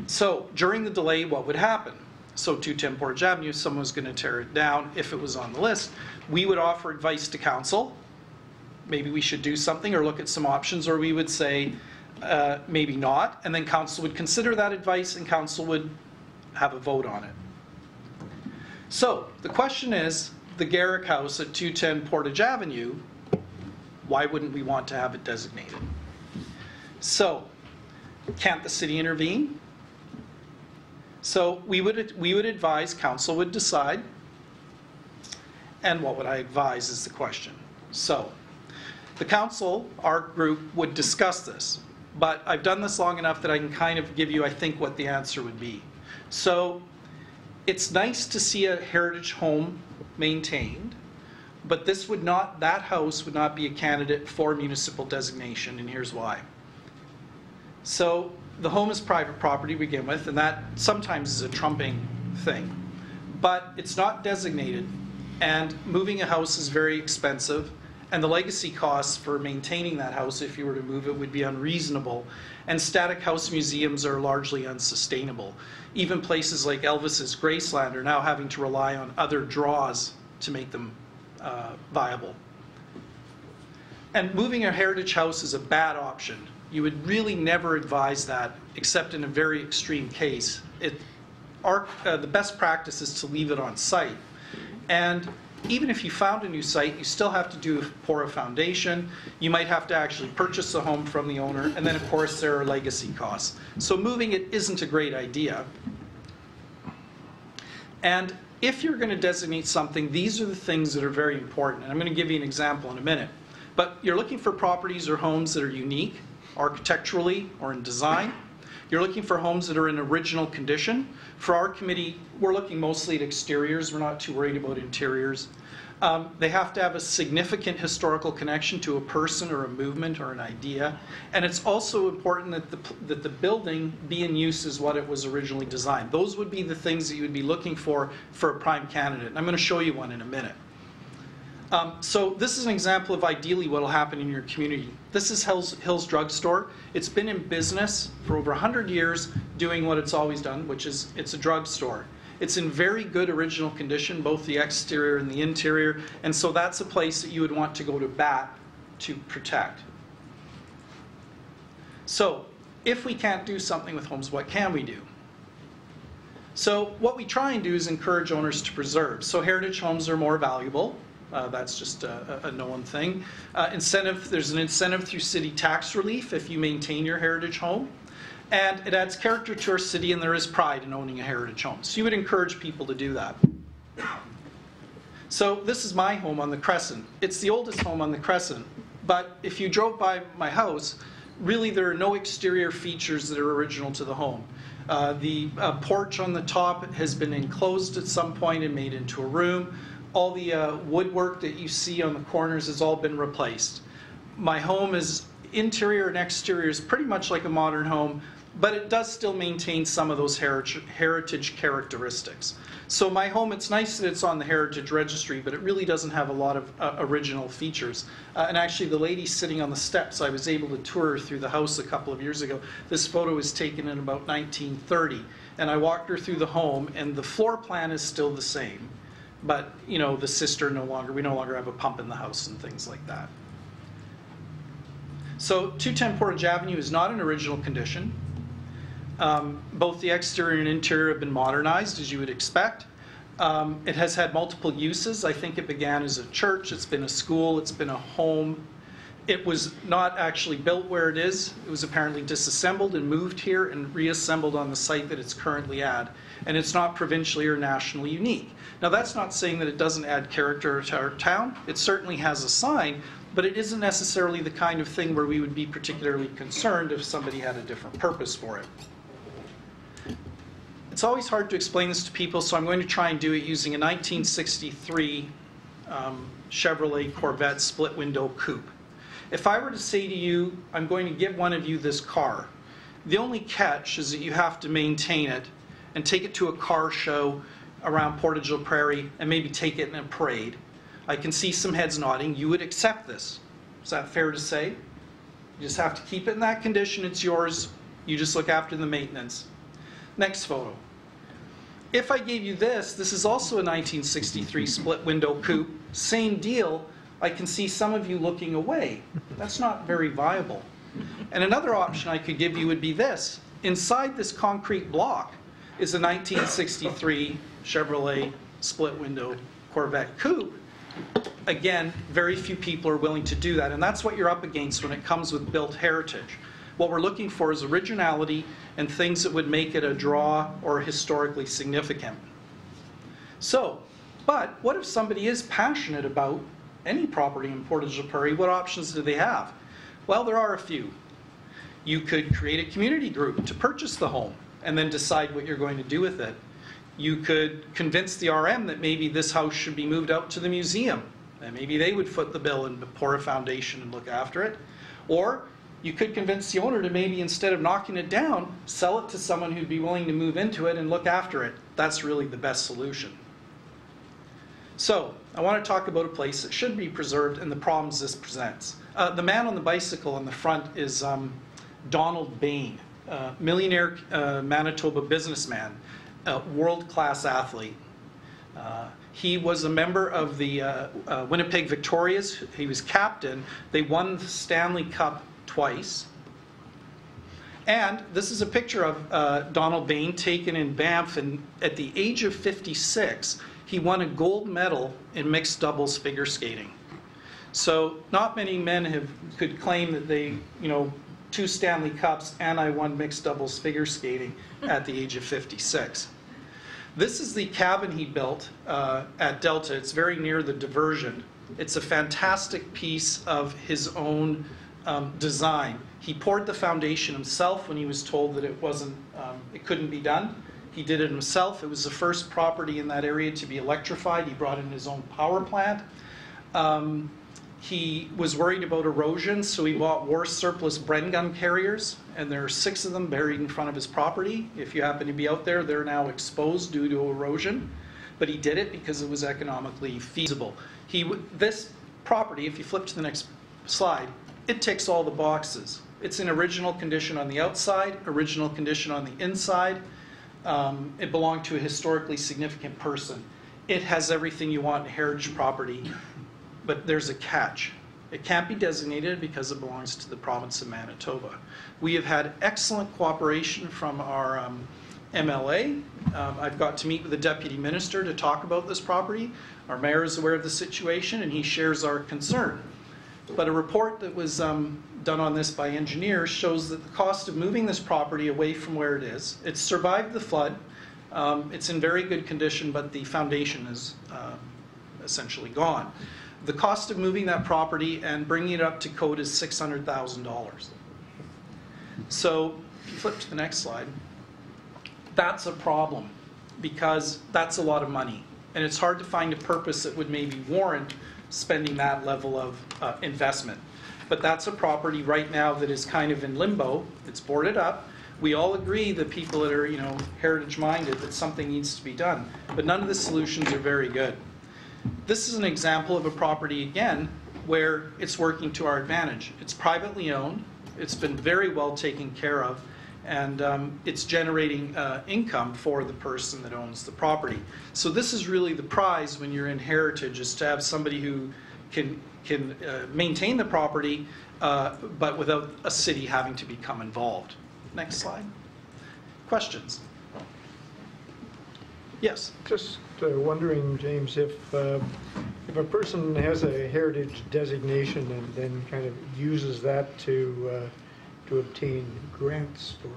So during the delay, what would happen? So 210 Portage Avenue, if someone was going to tear it down, if it was on the list, we would offer advice to council. Maybe we should do something or look at some options, or we would say maybe not, and then council would consider that advice and council would have a vote on it. So the question is, the Garrick House at 210 Portage Avenue, why wouldn't we want to have it designated? So can't the city intervene? So we would advise, council would decide, and what would I advise is the question. So the council, our group, would discuss this, but I've done this long enough that I can kind of give you, I think, what the answer would be. So it's nice to see a heritage home maintained, but that house would not be a candidate for municipal designation, and here's why. So the home is private property to begin with, and that sometimes is a trumping thing. But it's not designated, and moving a house is very expensive, and the legacy costs for maintaining that house, if you were to move it, would be unreasonable. And static house museums are largely unsustainable. Even places like Elvis's Graceland are now having to rely on other draws to make them viable. And moving a heritage house is a bad option. You would really never advise that, except in a very extreme case. The best practice is to leave it on site. And even if you found a new site, you still have to pour a foundation. You might have to actually purchase a home from the owner. And then, of course, there are legacy costs. So moving it isn't a great idea. And if you're going to designate something, these are the things that are very important. And I'm going to give you an example in a minute. But you're looking for properties or homes that are unique, architecturally or in design. You're looking for homes that are in original condition. For our committee, we're looking mostly at exteriors. We're not too worried about interiors. They have to have a significant historical connection to a person or a movement or an idea. And it's also important that the building be in use as what it was originally designed. Those would be the things that you would be looking for a prime candidate. And I'm going to show you one in a minute. So this is an example of ideally what will happen in your community. This is Hills Drug Store. It's been in business for over 100 years doing what it's always done, which is it's a drug store. It's in very good original condition, both the exterior and the interior, and so that's a place that you would want to go to bat to protect. So if we can't do something with homes, what can we do? So what we try and do is encourage owners to preserve. So heritage homes are more valuable. That's just a known thing. There's an incentive through city tax relief if you maintain your heritage home. And it adds character to our city, and there is pride in owning a heritage home. So you would encourage people to do that. So this is my home on the Crescent. It's the oldest home on the Crescent. But if you drove by my house, really there are no exterior features that are original to the home. The porch on the top has been enclosed at some point and made into a room. All the woodwork that you see on the corners has all been replaced. My home is interior and exterior is pretty much like a modern home, but it does still maintain some of those heritage characteristics. So my home, it's nice that it's on the Heritage Registry, but it really doesn't have a lot of original features. And actually the lady sitting on the steps, I was able to tour her through the house a couple of years ago. This photo was taken in about 1930, and I walked her through the home, and the floor plan is still the same. But, you know, the cistern we no longer have a pump in the house and things like that. So 210 Portage Avenue is not in original condition. Both the exterior and interior have been modernized, as you would expect. It has had multiple uses. I think it began as a church, it's been a school, it's been a home. It was not actually built where it is. It was apparently disassembled and moved here and reassembled on the site that it's currently at. And it's not provincially or nationally unique. Now that's not saying that it doesn't add character to our town. It certainly has a sign, but it isn't necessarily the kind of thing where we would be particularly concerned if somebody had a different purpose for it. It's always hard to explain this to people, so I'm going to try and do it using a 1963 Chevrolet Corvette split window coupe. If I were to say to you, I'm going to give one of you this car, the only catch is that you have to maintain it and take it to a car show around Portage la Prairie and maybe take it in a parade. I can see some heads nodding. You would accept this. Is that fair to say? You just have to keep it in that condition. It's yours. You just look after the maintenance. Next photo. If I gave you this is also a 1963 split window coupe. Same deal. I can see some of you looking away. That's not very viable. And another option I could give you would be this. Inside this concrete block is a 1963 Chevrolet split window Corvette coupe. Again, very few people are willing to do that, and that's what you're up against when it comes with built heritage. What we're looking for is originality and things that would make it a draw or historically significant. So, but what if somebody is passionate about any property in Portage la Prairie? What options do they have? Well, there are a few. You could create a community group to purchase the home and then decide what you're going to do with it. You could convince the RM that maybe this house should be moved out to the museum, and maybe they would foot the bill and pour a foundation and look after it. Or you could convince the owner to maybe, instead of knocking it down, sell it to someone who'd be willing to move into it and look after it. That's really the best solution. So I want to talk about a place that should be preserved and the problems this presents. The man on the bicycle on the front is Donald Bain, millionaire Manitoba businessman, world-class athlete. He was a member of the Winnipeg Victorias. He was captain. They won the Stanley Cup twice. And this is a picture of Donald Bain taken in Banff, and at the age of 56, he won a gold medal in mixed doubles figure skating. So not many men could claim that they, 2 Stanley Cups and I won mixed doubles figure skating at the age of 56. This is the cabin he built at Delta. It's very near the diversion. It's a fantastic piece of his own design. He poured the foundation himself when he was told that it couldn't be done. He did it himself. It was the first property in that area to be electrified. He brought in his own power plant. He was worried about erosion, so he bought war surplus Bren gun carriers, and there are 6 of them buried in front of his property. If you happen to be out there, they're now exposed due to erosion. But he did it because it was economically feasible. This property, if you flip to the next slide, it ticks all the boxes. It's in original condition on the outside, original condition on the inside. It belonged to a historically significant person. It has everything you want in heritage property, but there's a catch. It can't be designated because it belongs to the province of Manitoba. We have had excellent cooperation from our MLA. I've got to meet with the deputy minister to talk about this property. Our mayor is aware of the situation and he shares our concern. But a report that was done on this by engineers shows that the cost of moving this property away from where it is, it's survived the flood, it's in very good condition, but the foundation is essentially gone. The cost of moving that property and bringing it up to code is $600,000. So if you flip to the next slide, that's a problem because that's a lot of money. And it's hard to find a purpose that would maybe warrant spending that level of investment. But that's a property right now that is kind of in limbo. It's boarded up. We all agree, the people that are, heritage minded, that something needs to be done. But none of the solutions are very good. This is an example of a property, again, where it's working to our advantage. It's privately owned. It's been very well taken care of. And it's generating income for the person that owns the property. So this is really the prize when you're in heritage, is to have somebody who can maintain the property, but without a city having to become involved. Next slide. Questions? Yes? Just wondering, James, if a person has a heritage designation and then kind of uses that to obtain grants for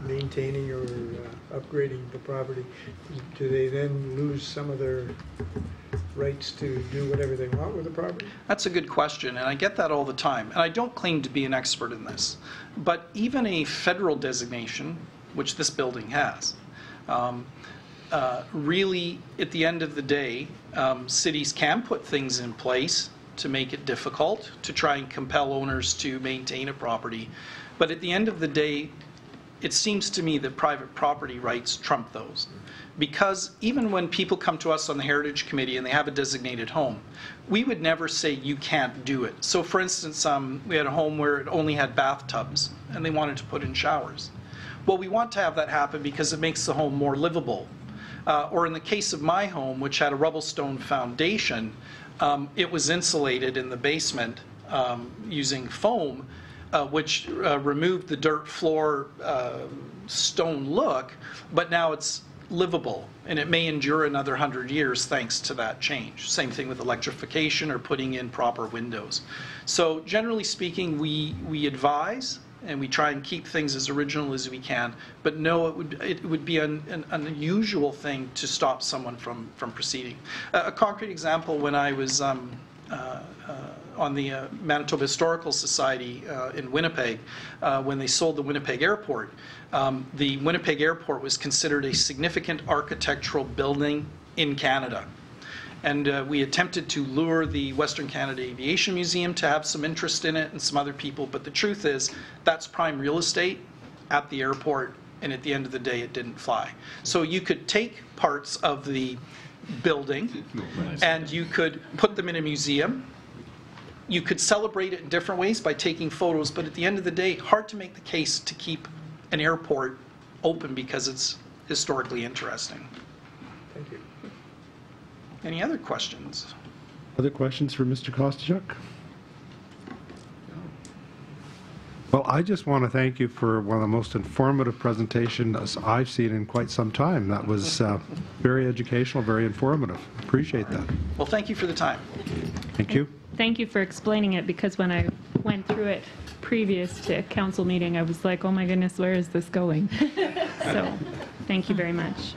maintaining or upgrading the property, do they then lose some of their rights to do whatever they want with the property? That's a good question, and I get that all the time. And I don't claim to be an expert in this, but even a federal designation, which this building has, really, at the end of the day, cities can put things in place to make it difficult, to try and compel owners to maintain a property. But at the end of the day, it seems to me that private property rights trump those. Because even when people come to us on the Heritage Committee and they have a designated home, we would never say you can't do it. So for instance, we had a home where it only had bathtubs and they wanted to put in showers. Well, we want to have that happen because it makes the home more livable. Or in the case of my home, which had a rubble stone foundation, it was insulated in the basement using foam, which removed the dirt floor stone look, but now it's livable and it may endure another 100 years thanks to that change. Same thing with electrification or putting in proper windows. So generally speaking, we advise and we try and keep things as original as we can, but no, it would be an unusual thing to stop someone from proceeding. A concrete example, when I was on the Manitoba Historical Society in Winnipeg, when they sold the Winnipeg Airport, the Winnipeg Airport was considered a significant architectural building in Canada. And we attempted to lure the Western Canada Aviation Museum to have some interest in it and some other people, but the truth is that's prime real estate at the airport, and at the end of the day it didn't fly. So you could take parts of the building and you could put them in a museum. You could celebrate it in different ways by taking photos, but at the end of the day, hard to make the case to keep an airport open because it's historically interesting. Thank you. Any other questions? Other questions for Mr. Kostyuk? Well, I just want to thank you for one of the most informative presentations I've seen in quite some time. That was very educational, very informative. Appreciate that. Well, thank you for the time. Thank you. Thank you for explaining it, because when I went through it previous to council meeting, I was like, oh my goodness, where is this going? So thank you very much.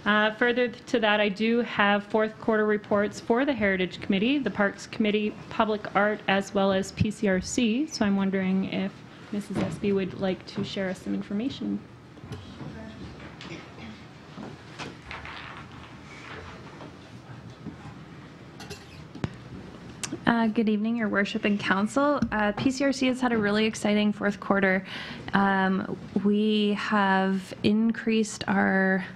Further to that, I do have fourth quarter reports for the Heritage Committee, the Parks Committee, Public Art, as well as PCRC. So I'm wondering if Mrs. Espy would like to share us some information. Good evening, Your Worship and Council. PCRC has had a really exciting fourth quarter. We have increased our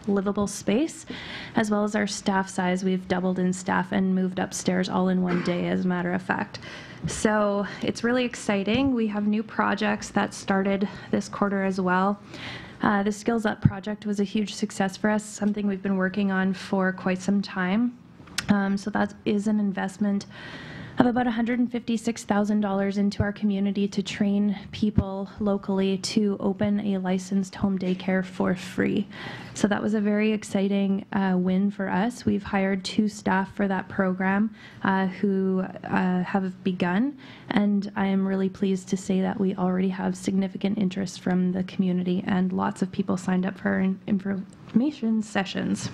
livable space as well as our staff size. We've doubled in staff and moved upstairs all in one day, as a matter of fact. So it's really exciting. We have new projects that started this quarter as well. The Skills Up project was a huge success for us, something we've been working on for quite some time. So that is an investment of about $156,000 into our community to train people locally to open a licensed home daycare for free. So that was a very exciting win for us. We've hired 2 staff for that program who have begun, and I am really pleased to say that we already have significant interest from the community and lots of people signed up for our information sessions.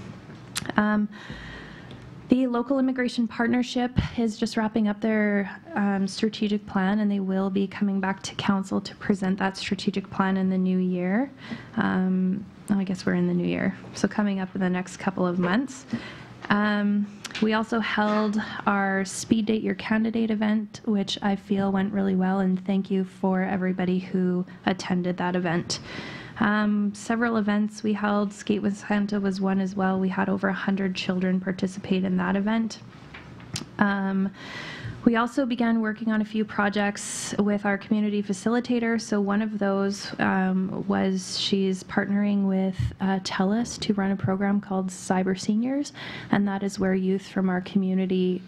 The Local Immigration Partnership is just wrapping up their strategic plan, and they will be coming back to council to present that strategic plan in the new year. I guess we're in the new year, so coming up in the next couple of months. We also held our Speed Date Your Candidate event, which I feel went really well, and thank you for everybody who attended that event. Several events we held. Skate with Santa was one as well. We had over 100 children participate in that event. We also began working on a few projects with our community facilitator. So one of those was she's partnering with TELUS to run a program called Cyber Seniors, and that is where youth from our community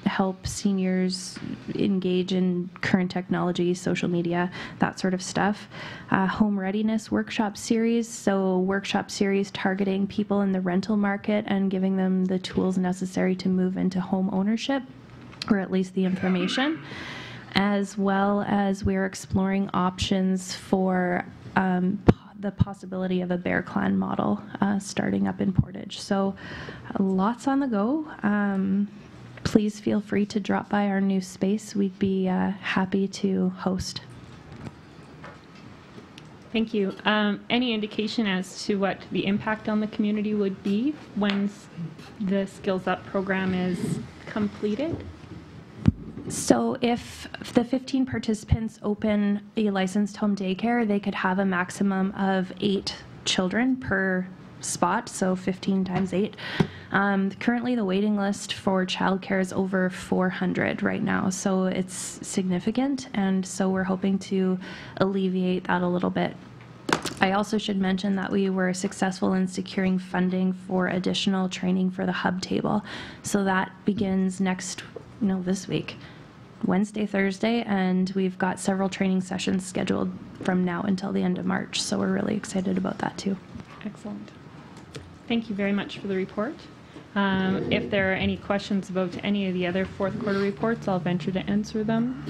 help seniors engage in current technology, social media, that sort of stuff. Home readiness workshop series, so workshop series targeting people in the rental market and giving them the tools necessary to move into home ownership, or at least the information, as well as we're exploring options for the possibility of a Bear Clan model starting up in Portage. So lots on the go. Please feel free to drop by our new space. We'd be happy to host. Thank you. Any indication as to what the impact on the community would be when the Skills Up program is completed? So if the 15 participants open a licensed home daycare, they could have a maximum of 8 children per spot, so 15 times 8. Currently, the waiting list for childcare is over 400 right now, so it's significant, and so we're hoping to alleviate that a little bit. I also should mention that we were successful in securing funding for additional training for the hub table. So that begins this week, Wednesday, Thursday, and we've got several training sessions scheduled from now until the end of March. So we're really excited about that too. Excellent. Thank you very much for the report. If there are any questions about any of the other fourth quarter reports, I'll venture to answer them.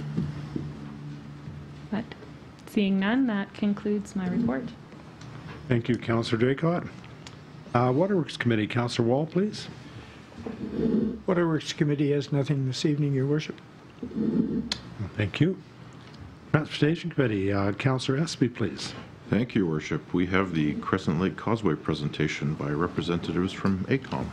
But seeing none, that concludes my report. Thank you, Councillor Draycott. Waterworks Committee, Councillor Wall, please. Waterworks Committee has nothing this evening, Your Worship. Thank you. Transportation Committee, Councillor Espy, please. Thank you, Your Worship. We have the Crescent Lake Causeway presentation by representatives from ACOM.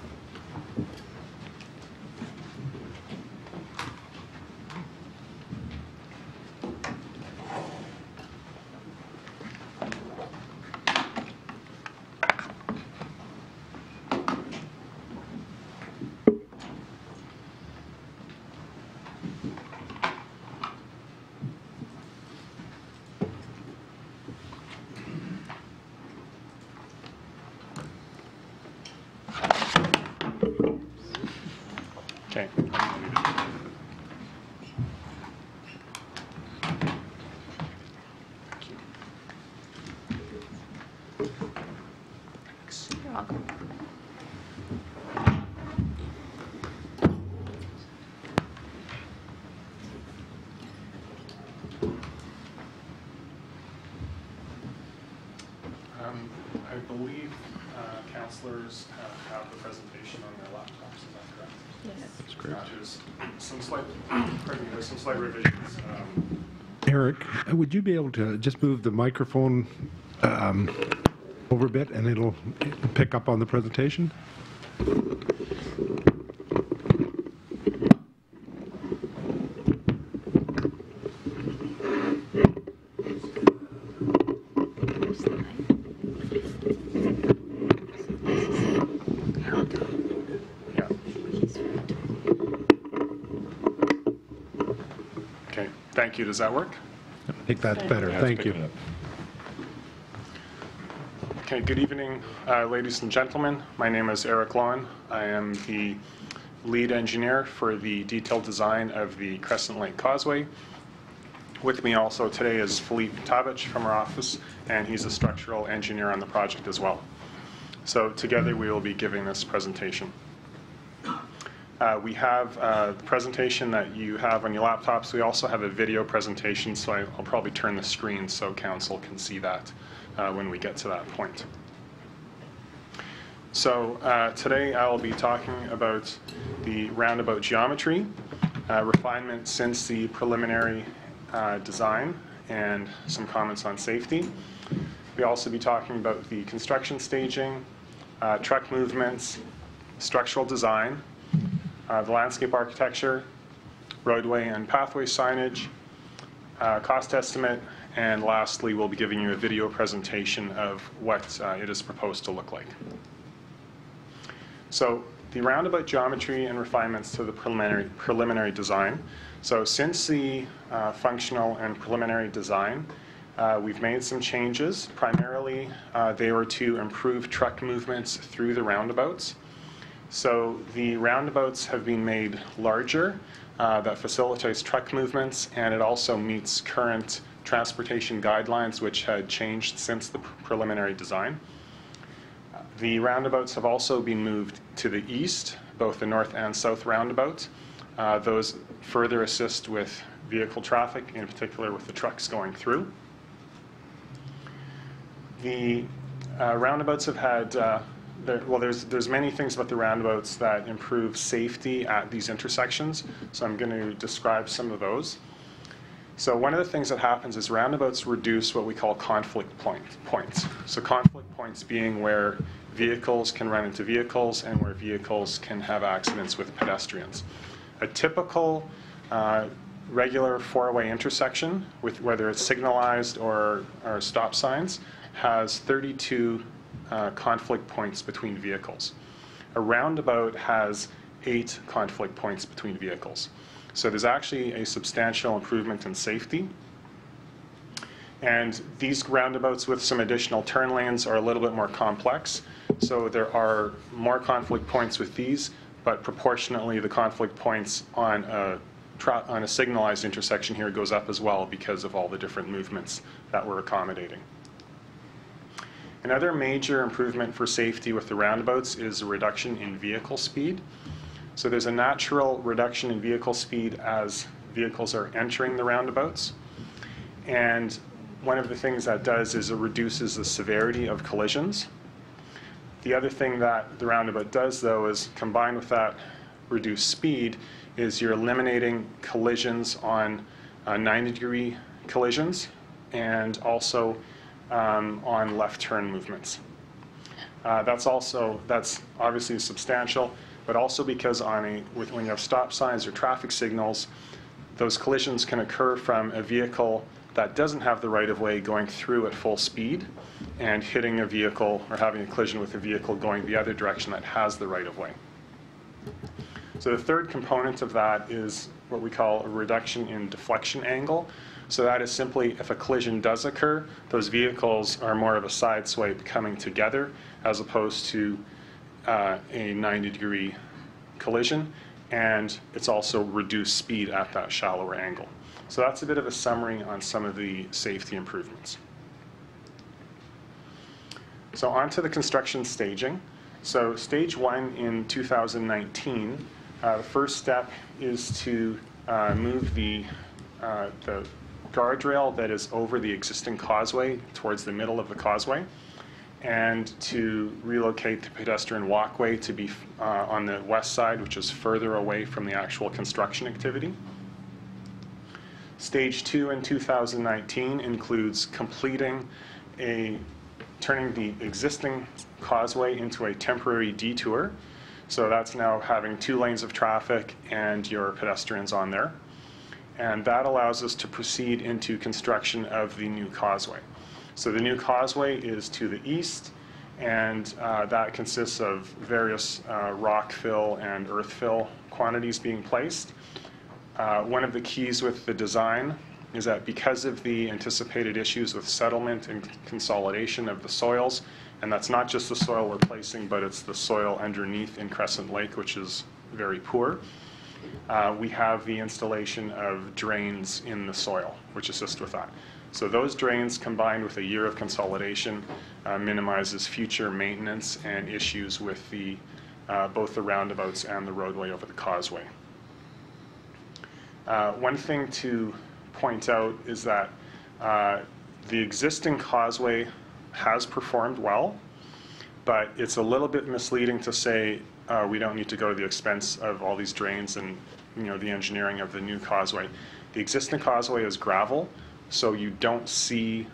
Okay. You're welcome. I believe councillors have the presentation on their laptops, is that correct? Yes. That's correct. There's some slight, pardon me, there's some slight revisions. Eric, would you be able to just move the microphone over a bit and it'll pick up on the presentation? Okay, thank you. Does that work? I think that's better. Thank you. Okay, good evening, ladies and gentlemen. My name is Eric Lawn. I am the lead engineer for the detailed design of the Crescent Lake Causeway. With me also today is Philippe Tavich from our office, and he's a structural engineer on the project as well. So together we will be giving this presentation. We have the presentation that you have on your laptops. We also have a video presentation, so I'll probably turn the screen so council can see that when we get to that point. So today I will be talking about the roundabout geometry, refinement since the preliminary design, and some comments on safety. We'll also be talking about the construction staging, truck movements, structural design, the landscape architecture, roadway and pathway signage, cost estimate, and lastly, we'll be giving you a video presentation of what it is proposed to look like. So the roundabout geometry and refinements to the preliminary design. So since the functional and preliminary design, we've made some changes. Primarily, they were to improve truck movements through the roundabouts. So the roundabouts have been made larger. That facilitates truck movements, and it also meets current transportation guidelines, which had changed since the preliminary design. The roundabouts have also been moved to the east, both the north and south roundabouts. Those further assist with vehicle traffic, in particular with the trucks going through. The roundabouts have had there's many things about the roundabouts that improve safety at these intersections, so I'm going to describe some of those. So one of the things that happens is roundabouts reduce what we call conflict points. So conflict points being where vehicles can run into vehicles and where vehicles can have accidents with pedestrians. A typical regular four-way intersection, with whether it's signalized or stop signs, has 32 conflict points between vehicles. A roundabout has 8 conflict points between vehicles. So there's actually a substantial improvement in safety. And these roundabouts with some additional turn lanes are a little bit more complex. So there are more conflict points with these, but proportionately the conflict points on a signalized intersection here goes up as well because of all the different movements that we're accommodating. Another major improvement for safety with the roundabouts is a reduction in vehicle speed. So there's a natural reduction in vehicle speed as vehicles are entering the roundabouts. And one of the things that does is it reduces the severity of collisions. The other thing that the roundabout does, though, is combined with that reduced speed, is you're eliminating collisions on 90-degree collisions and also on left turn movements. That's obviously substantial, but also because when you have stop signs or traffic signals, those collisions can occur from a vehicle that doesn't have the right-of-way going through at full speed and hitting a vehicle or having a collision with a vehicle going the other direction that has the right-of-way. So the third component of that is what we call a reduction in deflection angle. So that is simply if a collision does occur, those vehicles are more of a side swipe coming together as opposed to a 90-degree collision, and it's also reduced speed at that shallower angle. So that's a bit of a summary on some of the safety improvements. So on to the construction staging. So stage 1 in 2019, the first step is to move the guardrail that is over the existing causeway towards the middle of the causeway. and to relocate the pedestrian walkway to be on the west side, which is further away from the actual construction activity. Stage 2 in 2019 includes completing turning the existing causeway into a temporary detour. So that's now having 2 lanes of traffic and your pedestrians on there. And that allows us to proceed into construction of the new causeway. So the new causeway is to the east, and that consists of various rock fill and earth fill quantities being placed. One of the keys with the design is that because of the anticipated issues with settlement and consolidation of the soils, and that's not just the soil we're placing, but it's the soil underneath in Crescent Lake, which is very poor. We have the installation of drains in the soil, which assist with that. So those drains, combined with a year of consolidation, minimizes future maintenance and issues with both the roundabouts and the roadway over the causeway. One thing to point out is that the existing causeway has performed well, but it's a little bit misleading to say we don't need to go to the expense of all these drains and the engineering of the new causeway. The existing causeway is gravel, so you don't see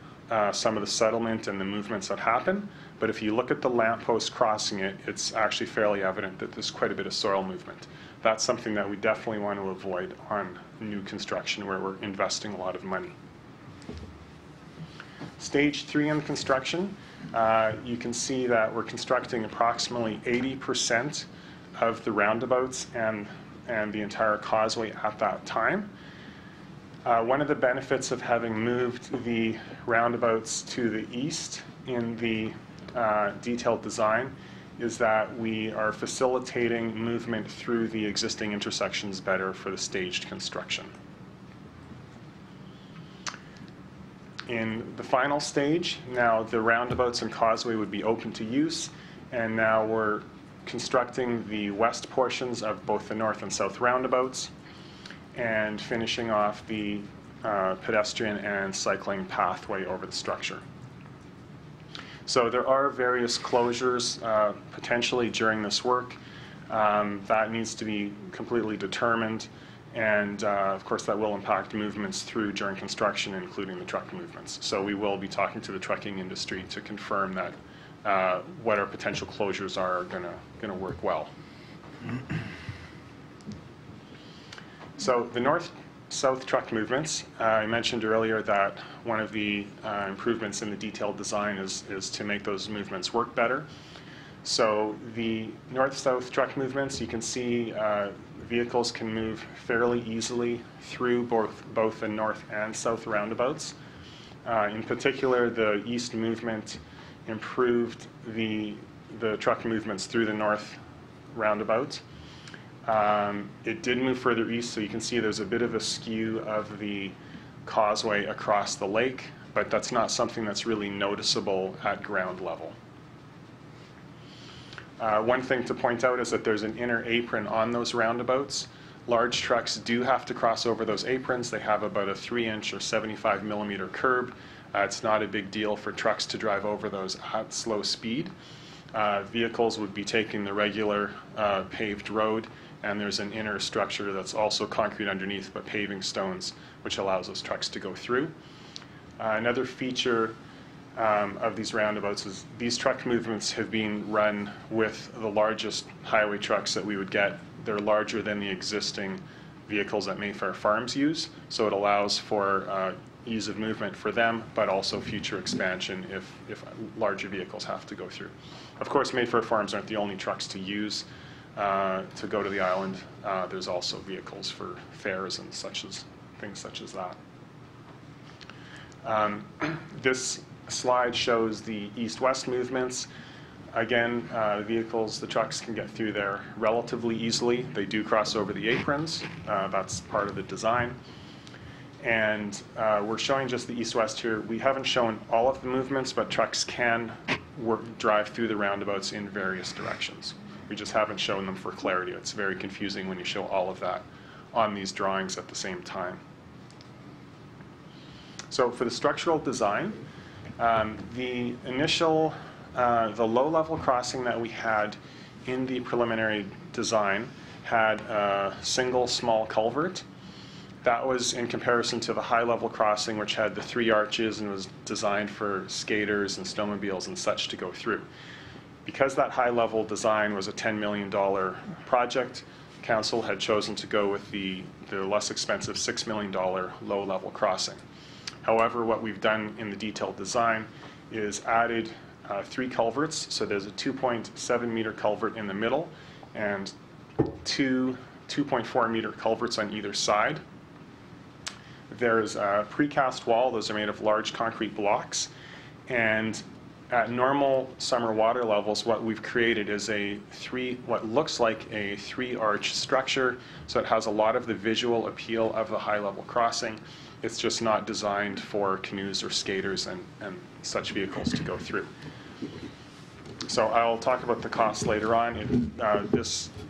some of the settlement and the movements that happen. But if you look at the lamppost crossing it, it's actually fairly evident that there's quite a bit of soil movement. That's something that we definitely want to avoid on new construction where we're investing a lot of money. Stage 3 in construction, you can see that we're constructing approximately 80% of the roundabouts and the entire causeway at that time. One of the benefits of having moved the roundabouts to the east in the detailed design is that we are facilitating movement through the existing intersections better for the staged construction. In the final stage, now the roundabouts and causeway would be open to use, and now we're constructing the west portions of both the north and south roundabouts and finishing off the pedestrian and cycling pathway over the structure. So there are various closures potentially during this work. That needs to be completely determined, and of course that will impact movements through during construction, including the truck movements. So we will be talking to the trucking industry to confirm that what our potential closures are going to work well. So the north-south truck movements, I mentioned earlier that one of the improvements in the detailed design is to make those movements work better. So the north-south truck movements, you can see vehicles can move fairly easily through both the north and south roundabouts. In particular, the east movement improved the truck movements through the north roundabout. It did move further east, so you can see there's a bit of a skew of the causeway across the lake, but that's not something that's really noticeable at ground level. One thing to point out is that there's an inner apron on those roundabouts. Large trucks do have to cross over those aprons. They have about a 3-inch or 75-millimeter curb. It's not a big deal for trucks to drive over those at slow speed. Vehicles would be taking the regular paved road, and there's an inner structure that's also concrete underneath, but paving stones, which allows those trucks to go through. Another feature of these roundabouts is these truck movements have been run with the largest highway trucks that we would get. They're larger than the existing vehicles that Mayfair Farms use, so it allows for ease of movement for them, but also future expansion if larger vehicles have to go through. Of course, Mayfair Farms aren't the only trucks to use to go to the island. There's also vehicles for fairs and things such as that. This slide shows the east-west movements. Again, the trucks can get through there relatively easily. They do cross over the aprons. That's part of the design. And we're showing just the east-west here. We haven't shown all of the movements, but trucks can drive through the roundabouts in various directions. We just haven't shown them for clarity. It's very confusing when you show all of that on these drawings at the same time. So for the structural design, the initial the low-level crossing that we had in the preliminary design had a single small culvert. That was in comparison to the high-level crossing, which had the 3 arches and was designed for skaters and snowmobiles and such to go through. Because that high-level design was a $10 million project, Council had chosen to go with the less expensive $6 million low-level crossing. However, what we've done in the detailed design is added 3 culverts. So there's a 2.7 meter culvert in the middle and 2 2.4 meter culverts on either side. There's a precast wall. Those are made of large concrete blocks. And at normal summer water levels, what we've created is what looks like a 3-arch structure. So it has a lot of the visual appeal of the high-level crossing. It's just not designed for canoes or skaters and such vehicles to go through. So I'll talk about the costs later on.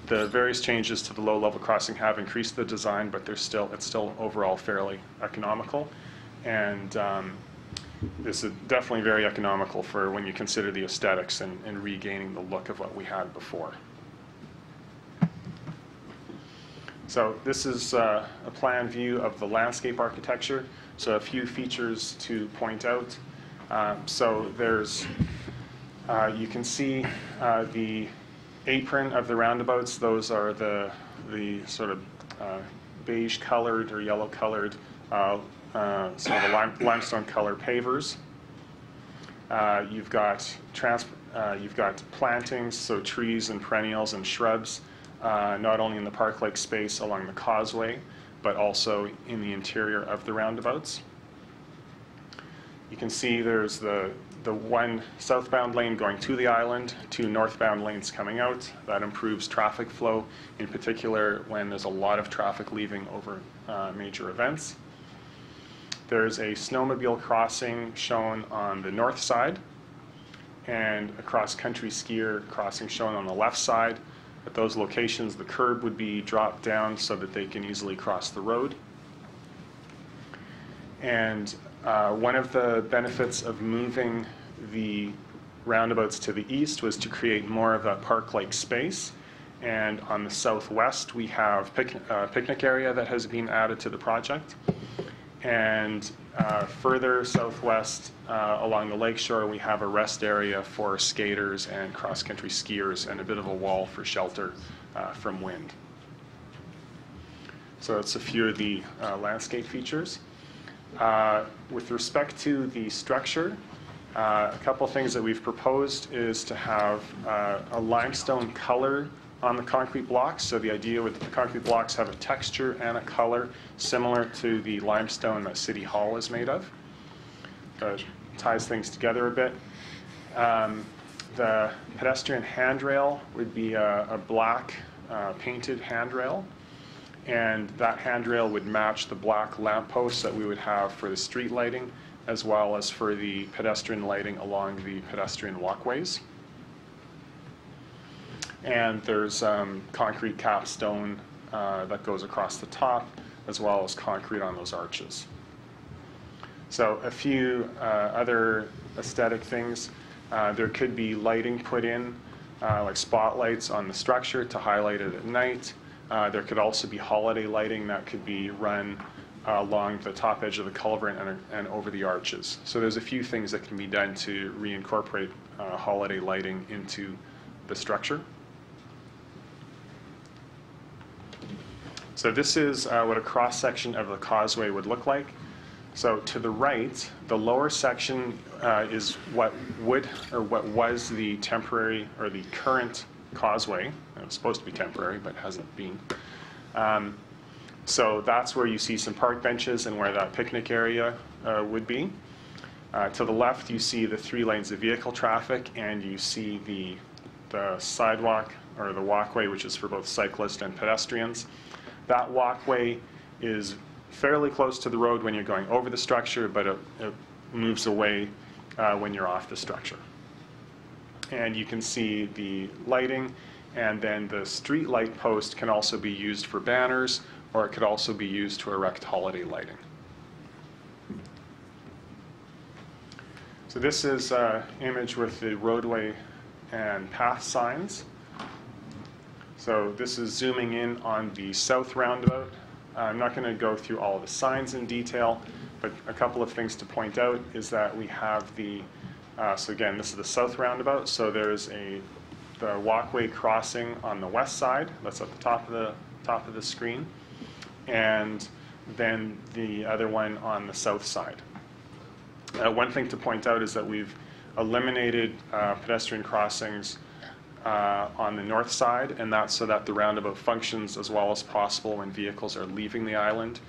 The various changes to the low-level crossing have increased the design, but it's still overall fairly economical. And this is definitely very economical for when you consider the aesthetics and regaining the look of what we had before. So this is a plan view of the landscape architecture. So a few features to point out. So there's, you can see the apron of the roundabouts. Those are the sort of beige colored or yellow colored sort of a limestone color pavers. You've got plantings, so trees and perennials and shrubs, not only in the park-like space along the causeway, but also in the interior of the roundabouts. You can see there's the one southbound lane going to the island, 2 northbound lanes coming out. That improves traffic flow, in particular when there's a lot of traffic leaving over major events. There's a snowmobile crossing shown on the north side and a cross-country skier crossing shown on the left side. At those locations, the curb would be dropped down so that they can easily cross the road. And one of the benefits of moving the roundabouts to the east was to create more of that park-like space. And on the southwest, we have a picnic area that has been added to the project. And further southwest along the lakeshore, we have a rest area for skaters and cross-country skiers and a bit of a wall for shelter from wind. So that's a few of the landscape features. With respect to the structure, a couple things that we've proposed is to have a limestone color on the concrete blocks. So the idea with the concrete blocks have a texture and a color similar to the limestone that City Hall is made of. Ties things together a bit. The pedestrian handrail would be a black painted handrail, and that handrail would match the black lampposts that we would have for the street lighting as well as for the pedestrian lighting along the pedestrian walkways. And there's concrete capstone that goes across the top, as well as concrete on those arches. So a few other aesthetic things. There could be lighting put in, like spotlights on the structure to highlight it at night. There could also be holiday lighting that could be run along the top edge of the culvert and over the arches. So there's a few things that can be done to reincorporate holiday lighting into the structure. So this is what a cross-section of the causeway would look like. So to the right, the lower section is what was the temporary or the current causeway. It was supposed to be temporary, but hasn't been. So that's where you see some park benches and where that picnic area would be. To the left, you see the 3 lanes of vehicle traffic, and you see the sidewalk or the walkway, which is for both cyclists and pedestrians. That walkway is fairly close to the road when you're going over the structure, but it moves away when you're off the structure. And you can see the lighting, and then the street light post can also be used for banners, or it could also be used to erect holiday lighting. So So this is an image with the roadway and path signs. So this is zooming in on the south roundabout. I'm not going to go through all of the signs in detail, but a couple of things to point out is that we have the, so again, this is the south roundabout. So there's the walkway crossing on the west side. That's at the top of the screen. And then the other one on the south side. One thing to point out is that we've eliminated pedestrian crossings on the north side, and that's so that the roundabout functions as well as possible when vehicles are leaving the island,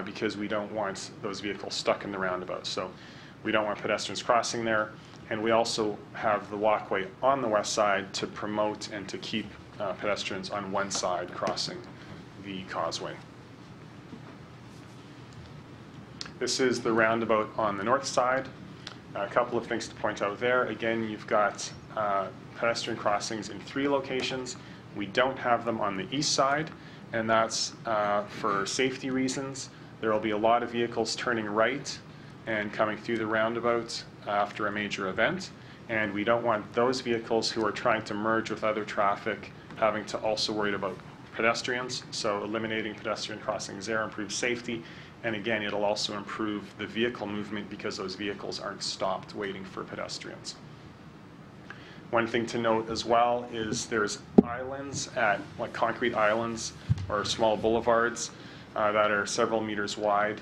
because we don't want those vehicles stuck in the roundabout. So we don't want pedestrians crossing there, and we also have the walkway on the west side to promote and to keep pedestrians on one side crossing the causeway. This is the roundabout on the north side. A couple of things to point out there. Again, you've got pedestrian crossings in 3 locations. We don't have them on the east side, and that's for safety reasons. There will be a lot of vehicles turning right and coming through the roundabout after a major event, and we don't want those vehicles who are trying to merge with other traffic having to also worry about pedestrians. So eliminating pedestrian crossings there improves safety. And again, it'll also improve the vehicle movement because those vehicles aren't stopped waiting for pedestrians. One thing to note as well is there's islands like concrete islands or small boulevards that are several meters wide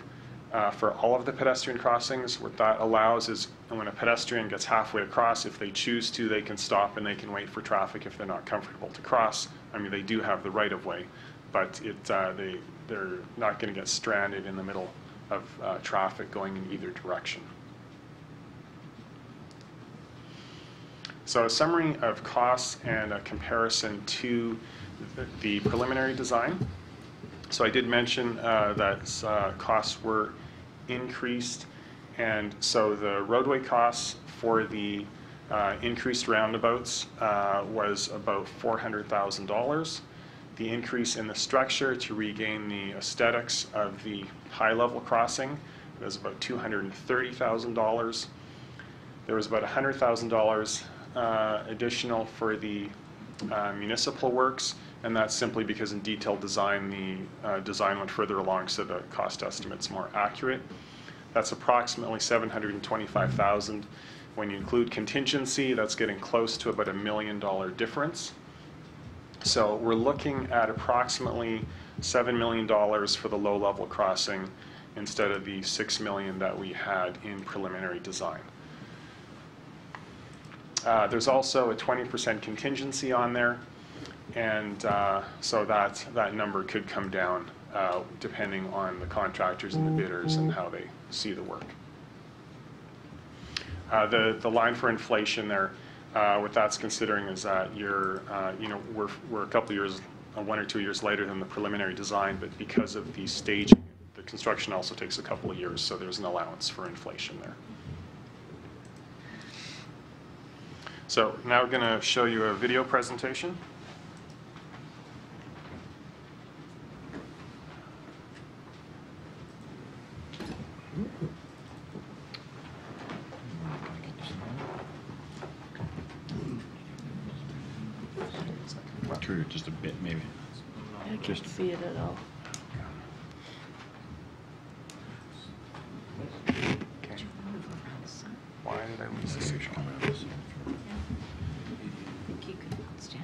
for all of the pedestrian crossings. What that allows is when a pedestrian gets halfway across, if they choose to, they can stop and they can wait for traffic if they're not comfortable to cross. I mean, they do have the right of way, but they're not going to get stranded in the middle of traffic going in either direction. So a summary of costs and a comparison to the preliminary design. So I did mention that costs were increased, and so the roadway costs for the increased roundabouts was about $400,000. The increase in the structure to regain the aesthetics of the high-level crossing was about $230,000. There was about $100,000 additional for the municipal works, and that's simply because in detailed design, the design went further along so the cost estimate's more accurate. That's approximately $725,000. When you include contingency, that's getting close to about $1 million difference. So we're looking at approximately $7 million for the low-level crossing instead of the $6 million that we had in preliminary design. There's also a 20% contingency on there, and so that number could come down depending on the contractors and the bidders and how they see the work. The line for inflation there, what that's considering is that we're a couple years, 1 or 2 years later than the preliminary design, but because of the staging, the construction also takes a couple of years, so there's an allowance for inflation there. So now I'm going to show you a video presentation. True, just a bit maybe. I can't see it at all. Why did I lose this issue? Maybe. Take this chair.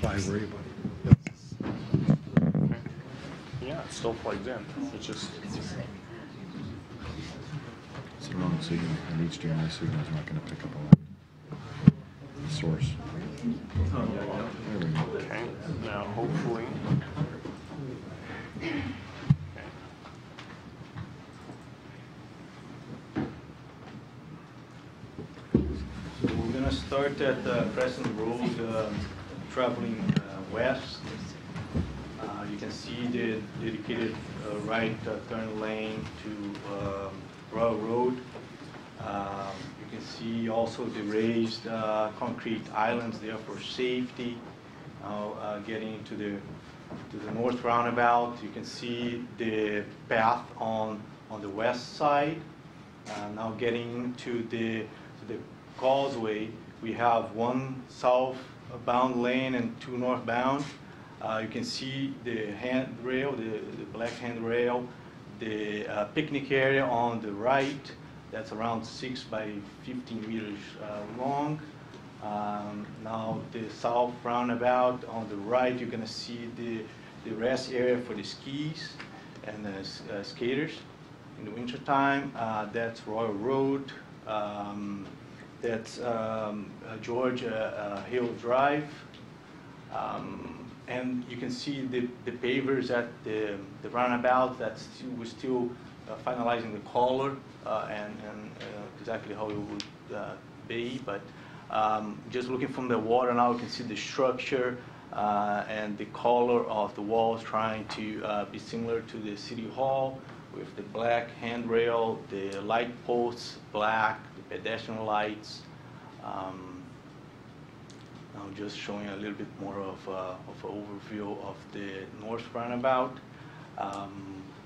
I worry about it. Yeah, it's still plugged in. It's just. It's the wrong signal. An HDMI signal is not going to pick up a source. There we go. Okay, now hopefully. So we're going to start at Crescent Road, traveling west. You can see the dedicated right turn lane to Royal Road. You can see also the raised concrete islands there for safety. Getting to the north roundabout, you can see the path on the west side. Now getting to the causeway, we have one southbound lane and two northbound. You can see the handrail, the black handrail, the picnic area on the right. That's around 6 by 15 meters long. Now the south roundabout on the right, you're going to see the rest area for the skis and the skaters in the wintertime. That's Royal Road. That's George Hill Drive. And you can see the pavers at the roundabout. We're still finalizing the color and exactly how it would be. But just looking from the water now, you can see the structure and the color of the walls trying to be similar to the City Hall, with the black handrail, the light posts black, the pedestrian lights. Now just showing a little bit more of an overview of the north roundabout.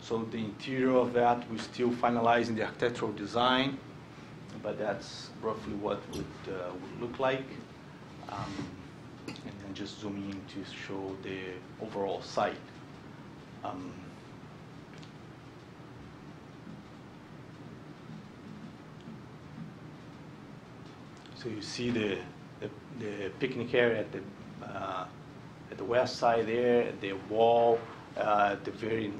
So the interior of that, we're still finalizing the architectural design, but that's roughly what would look like. And then just zooming in to show the overall site. So you see the picnic area at the west side there, the wall at the very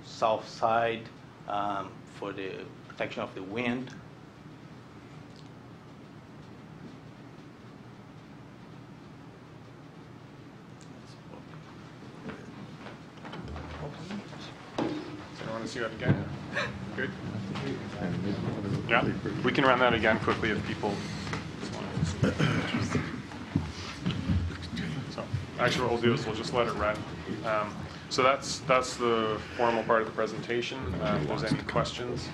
south side for the protection of the wind. So you want to see that again? Good? Yeah, we can run that again quickly if people just want to. So actually what we'll do is we'll just let it run. So that's the formal part of the presentation. If there's any questions.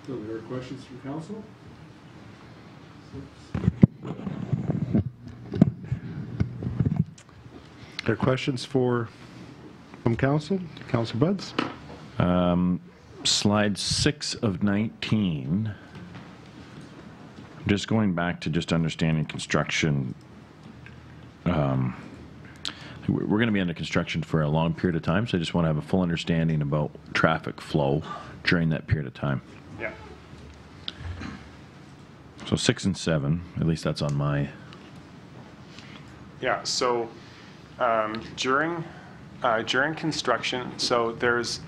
So there are questions from council? There are questions from council? Council Buds? Slide 6 of 19. Just going back to just understanding construction. We're going to be under construction for a long period of time, so I just want to have a full understanding about traffic flow during that period of time. Yeah. So 6 and 7, at least that's on my. Yeah. So during construction, so there's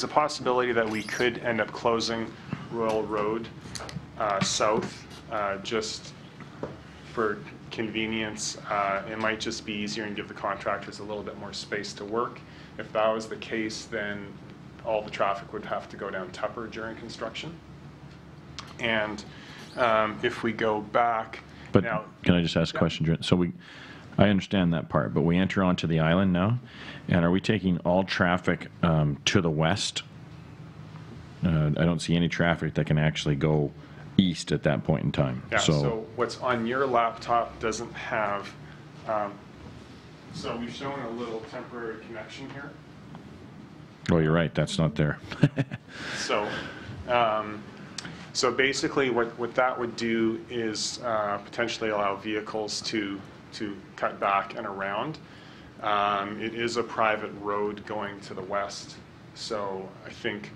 a possibility that we could end up closing Royal Road south just for convenience. It might just be easier and give the contractors a little bit more space to work. If that was the case, then all the traffic would have to go down Tupper during construction. And if we go back, but now, can I just ask a question? So I understand that part, but we enter onto the island now, and are we taking all traffic to the west? I don't see any traffic that can actually go east at that point in time. Yeah, so what's on your laptop doesn't have, so we've shown a little temporary connection here. Oh, you're right, that's not there. So basically what that would do is potentially allow vehicles to cut back and around. It is a private road going to the west, so I think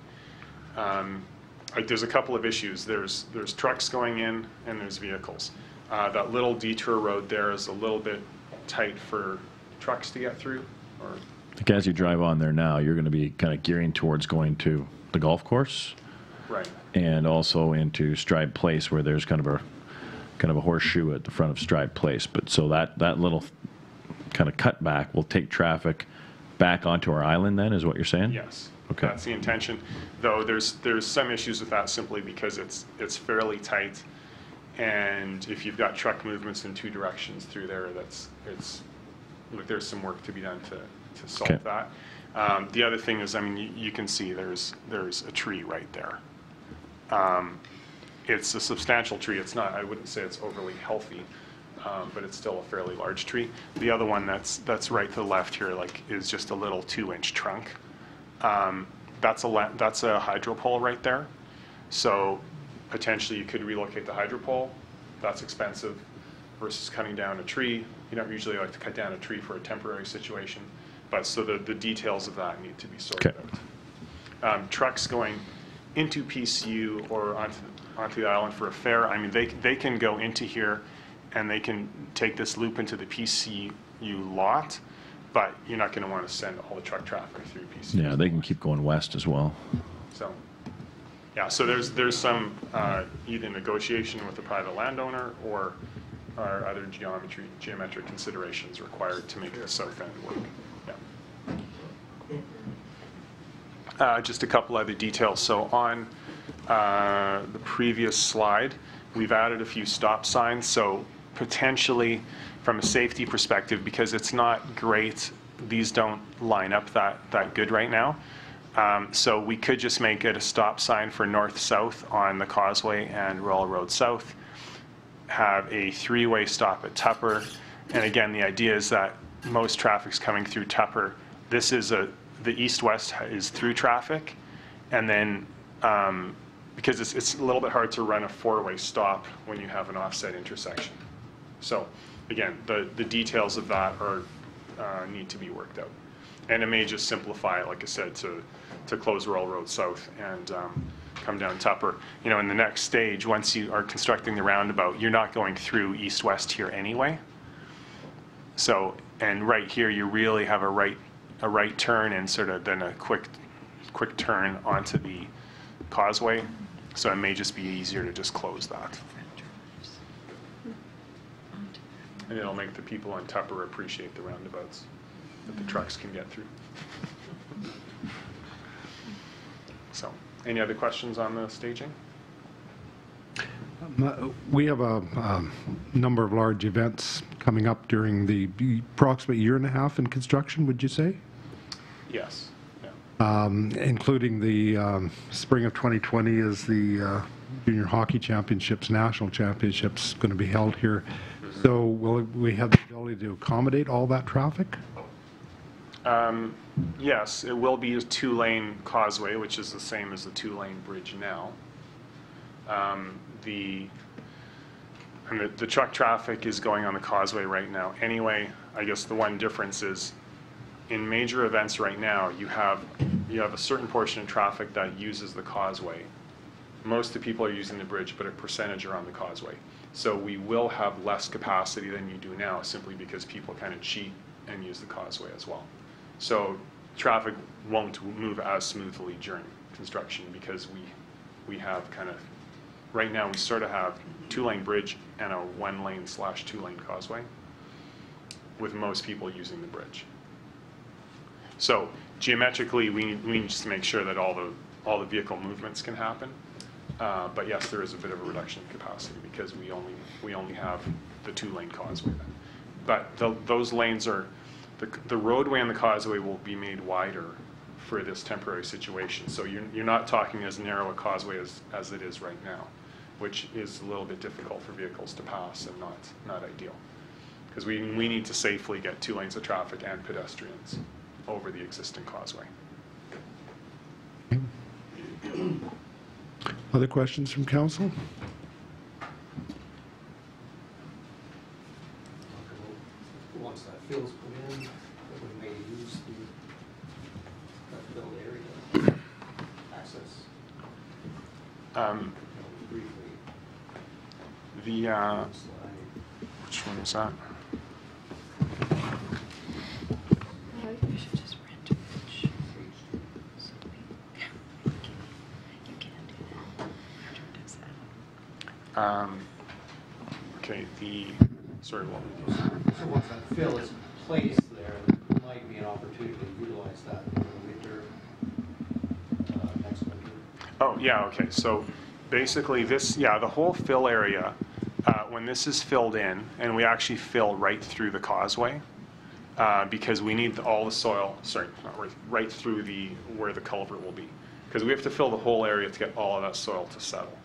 there's a couple of issues. There's trucks going in and there's vehicles. That little detour road there is a little bit tight for trucks to get through. Like as you drive on there now, you're going to be kind of gearing towards going to the golf course, right? And also into Stride Place, where there's kind of a horseshoe at the front of Stride Place. But so that little kind of cutback will take traffic back onto our island. Then is what you're saying? Yes. Okay. That's the intention, though there's some issues with that simply because it's fairly tight, and if you've got truck movements in two directions through there, look, there's some work to be done to solve Okay. that. The other thing is, I mean, you can see there's a tree right there. It's a substantial tree. It's not, I wouldn't say it's overly healthy, but it's still a fairly large tree. The other one that's right to the left here, like, is just a little 2-inch trunk. That's a hydro pole right there. So potentially you could relocate the hydro pole. That's expensive versus cutting down a tree. You don't usually like to cut down a tree for a temporary situation, but so the details of that need to be sorted out. Trucks going into PCU or onto the island for a fair, I mean, they can go into here and they can take this loop into the PCU lot, but you're not going to want to send all the truck traffic through PCU. Yeah, they can keep going west as well. So, yeah, so there's some either negotiation with the private landowner or other geometric considerations required to make the south end work. Yeah. Just a couple other details. So on the previous slide, we've added a few stop signs. So potentially, from a safety perspective, because it's not great, these don't line up that good right now. So we could just make it a stop sign for north-south on the Causeway and Royal Road South, have a 3-way stop at Tupper. And again, the idea is that most traffic's coming through Tupper. This is the east-west is through traffic. And then because it's a little bit hard to run a 4-way stop when you have an offset intersection. So again, the details of that are need to be worked out. And it may just simplify it, like I said, to close Royal Road South and come down Tupper. You know, in the next stage, once you are constructing the roundabout, you're not going through east-west here anyway. So, and right here, you really have a right turn and sort of then a quick turn onto the Causeway. So it may just be easier to just close that. And it'll make the people on Tupper appreciate the roundabouts that the trucks can get through. So, any other questions on the staging? We have a number of large events coming up during the approximate year and a half in construction, would you say? Yes. Yeah. Including the spring of 2020 is the Junior Hockey Championships, National Championships going to be held here. So will we have the ability to accommodate all that traffic? Yes, it will be a 2-lane causeway, which is the same as the 2-lane bridge now. The truck traffic is going on the causeway right now. Anyway, I guess the one difference is in major events right now, you have a certain portion of traffic that uses the causeway. Most of the people are using the bridge, but a percentage are on the causeway. So we will have less capacity than you do now, simply because people kind of cheat and use the causeway as well. So traffic won't move as smoothly during construction because we have kind of, right now we sort of have 2-lane bridge and a 1-lane / 2-lane causeway, with most people using the bridge. So geometrically, we need just to make sure that all the vehicle movements can happen. But yes, there is a bit of a reduction in capacity because we only have the 2-lane causeway then. But those lanes are, the roadway and the causeway will be made wider for this temporary situation. So you're not talking as narrow a causeway as it is right now, which is a little bit difficult for vehicles to pass and not ideal. Because we need to safely get 2 lanes of traffic and pedestrians over the existing causeway. Other questions from council? Once that field's put in, we may use that build area access. Briefly. Which one is that? You should just rent a bridge. You can't do that. Andrew does that. Okay, sorry, what was So once that fill is placed there, there might be an opportunity to utilize that in the winter Oh, yeah, okay. So basically this, yeah, the whole fill area, when this is filled in, and we actually fill right through the causeway, because we need all the soil, sorry, not right through where the culvert will be. Because we have to fill the whole area to get all of that soil to settle.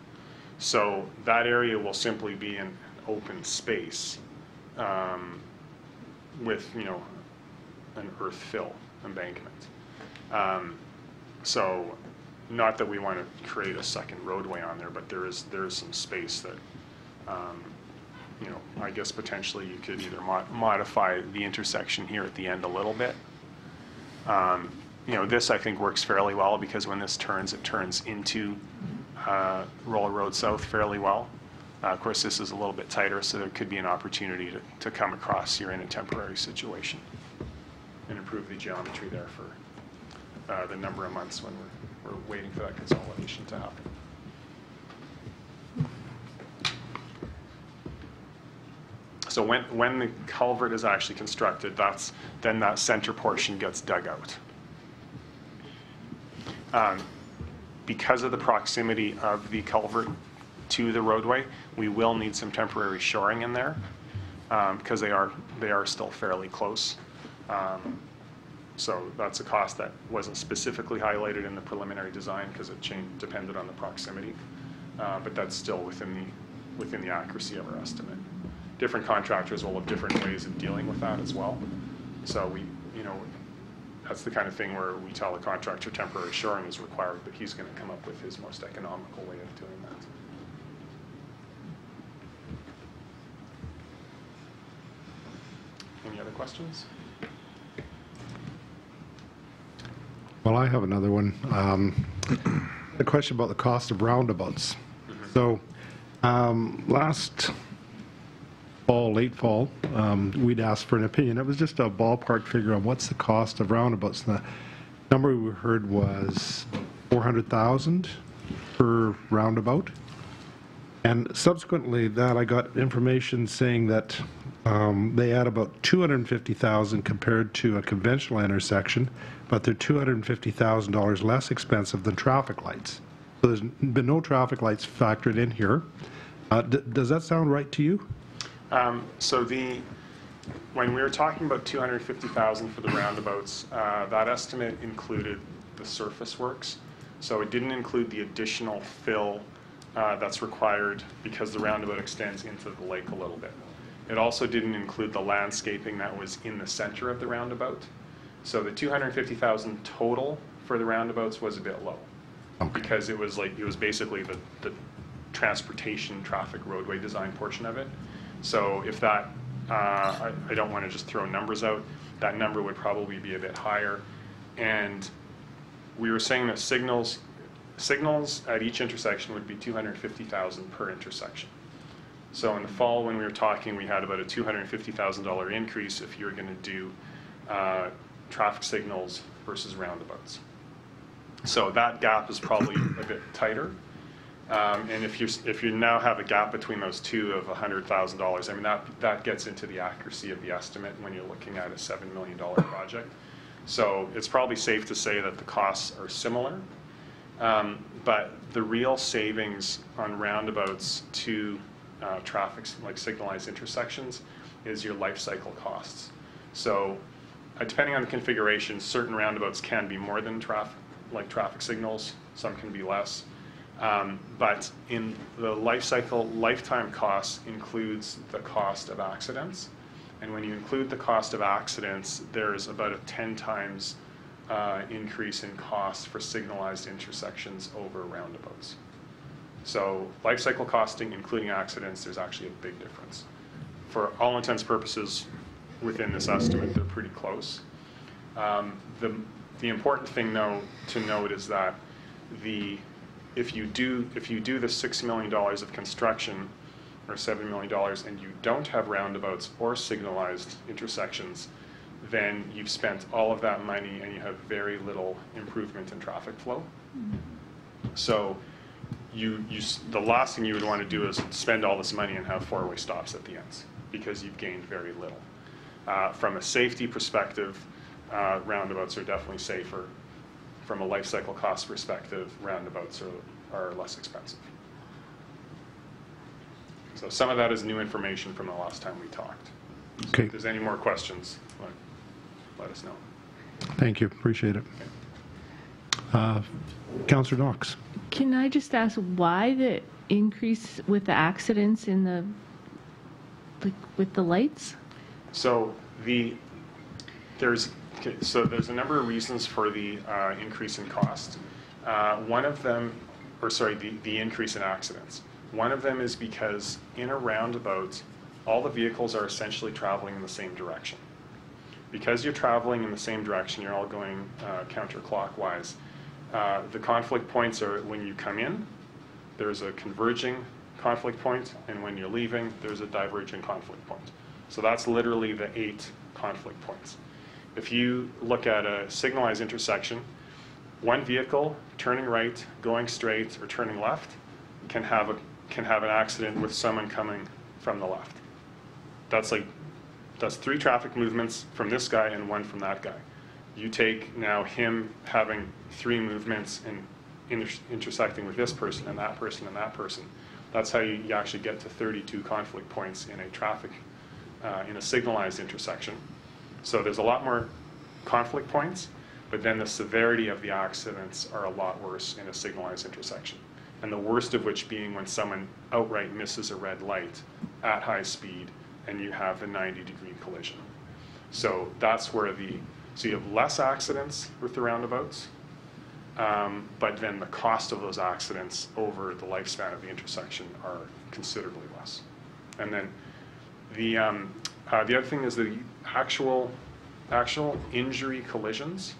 So that area will simply be an open space with, you know, an earth fill embankment. So not that we want to create a second roadway on there, but there is some space that, you know, I guess potentially you could either modify the intersection here at the end a little bit. You know, this I think works fairly well because when this turns, it turns into Roller Road South fairly well. Of course, this is a little bit tighter, so there could be an opportunity to come across here in a temporary situation and improve the geometry there for the number of months when we're waiting for that consolidation to happen. So when the culvert is actually constructed, then that center portion gets dug out. Because of the proximity of the culvert to the roadway, we will need some temporary shoring in there because they are still fairly close. So that's a cost that wasn't specifically highlighted in the preliminary design because it depended on the proximity, but that's still within the accuracy of our estimate. Different contractors will have different ways of dealing with that as well. So that's the kind of thing where we tell the contractor temporary shoring is required, but he's going to come up with his most economical way of doing that. Any other questions? Well, I have another one. A question about the cost of roundabouts. So last fall, late fall, we'd asked for an opinion. It was just a ballpark figure on what's the cost of roundabouts. And the number we heard was $400,000 per roundabout. And subsequently that, I got information saying that they add about $250,000 compared to a conventional intersection, but they're $250,000 less expensive than traffic lights. So there's been no traffic lights factored in here. Does that sound right to you? So when we were talking about $250,000 for the roundabouts, that estimate included the surface works. So it didn't include the additional fill that's required because the roundabout extends into the lake a little bit. It also didn't include the landscaping that was in the center of the roundabout. So the $250,000 total for the roundabouts was a bit low, because it was basically the transportation traffic roadway design portion of it. So if that, I don't want to just throw numbers out, that number would probably be a bit higher. And we were saying that signals at each intersection would be $250,000 per intersection. So in the fall when we were talking, we had about a $250,000 increase if you were going to do traffic signals versus roundabouts. So that gap is probably a bit tighter. And if you now have a gap between those two of $100,000, I mean that gets into the accuracy of the estimate when you're looking at a $7 million project. So it's probably safe to say that the costs are similar, but the real savings on roundabouts to traffic, like signalized intersections, is your life cycle costs. So depending on the configuration, certain roundabouts can be more than traffic signals, some can be less. But in the life cycle, lifetime costs includes the cost of accidents. And when you include the cost of accidents, there's about a 10 times increase in cost for signalized intersections over roundabouts. So life cycle costing, including accidents, there's actually a big difference. For all intents and purposes, within this estimate, they're pretty close. The important thing, though, to note is that if you do the $6 million of construction, or $7 million, and you don't have roundabouts or signalized intersections, then you've spent all of that money and you have very little improvement in traffic flow. So the last thing you would want to do is spend all this money and have four-way stops at the ends, because you've gained very little. From a safety perspective, roundabouts are definitely safer. from a life cycle cost perspective, roundabouts are less expensive. So some of that is new information from the last time we talked. So Okay. if there's any more questions, let us know. Thank you. Appreciate it. Councillor Knox. Can I just ask why the increase with the accidents in the, like, with the lights? So there's a number of reasons for the increase in cost. One of them, the increase in accidents. One of them is because in a roundabout, all the vehicles are essentially traveling in the same direction. Because you're traveling in the same direction, you're all going counterclockwise. The conflict points are when you come in, there's a converging conflict point, and when you're leaving, there's a diverging conflict point. So that's literally the 8 conflict points. If you look at a signalized intersection, one vehicle turning right, going straight, or turning left can have an accident with someone coming from the left. That's 3 traffic movements from this guy and 1 from that guy. You take now him having 3 movements and intersecting with this person and that person and that person. That's how you actually get to 32 conflict points in a signalized intersection. So there's a lot more conflict points, but then the severity of the accidents are a lot worse in a signalized intersection. And the worst of which being when someone outright misses a red light at high speed and you have a 90-degree collision. So that's where so you have less accidents with the roundabouts, but then the cost of those accidents over the lifespan of the intersection are considerably less. And then the other thing is the actual injury collisions.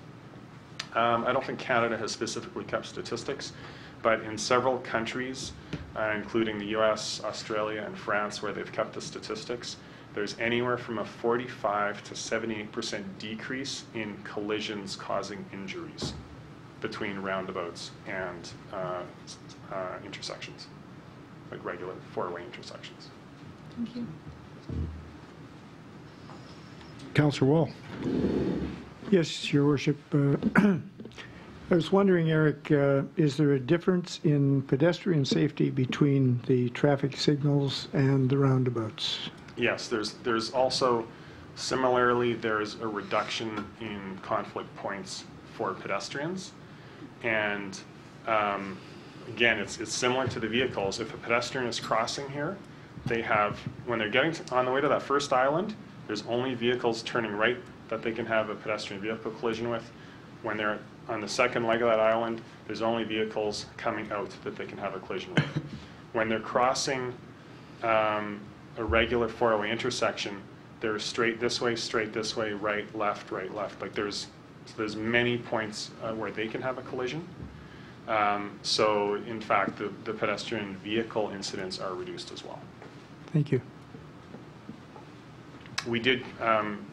I don't think Canada has specifically kept statistics, but in several countries, including the US, Australia, and France, where they've kept the statistics, there's anywhere from a 45 to 78% decrease in collisions causing injuries between roundabouts and intersections, like regular 4-way intersections. Thank you. Councillor Wall. Yes, Your Worship. I was wondering, Eric, is there a difference in pedestrian safety between the traffic signals and the roundabouts? Yes, there's also, similarly, there's a reduction in conflict points for pedestrians. And again, it's similar to the vehicles. If a pedestrian is crossing here, when they're getting on the way to that first island, there's only vehicles turning right that they can have a pedestrian vehicle collision with. When they're on the second leg of that island, there's only vehicles coming out that they can have a collision with. When they're crossing a regular 4-way intersection, they're straight this way, right, left. Like there's many points where they can have a collision. So in fact, the pedestrian vehicle incidents are reduced as well. Thank you. We did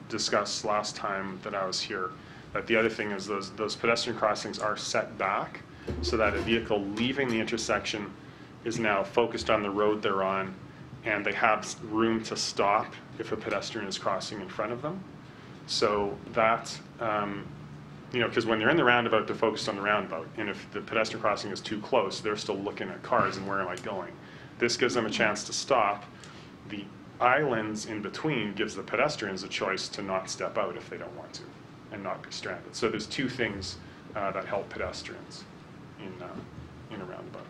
discuss last time that I was here that the other thing is those pedestrian crossings are set back so that a vehicle leaving the intersection is now focused on the road they're on, and they have room to stop if a pedestrian is crossing in front of them. So that, because when they're in the roundabout, they're focused on the roundabout. And if the pedestrian crossing is too close, they're still looking at cars and where am I going? This gives them a chance to stop. The islands in between gives the pedestrians a choice to not step out if they don't want to and not be stranded. So there's 2 things that help pedestrians in a roundabout.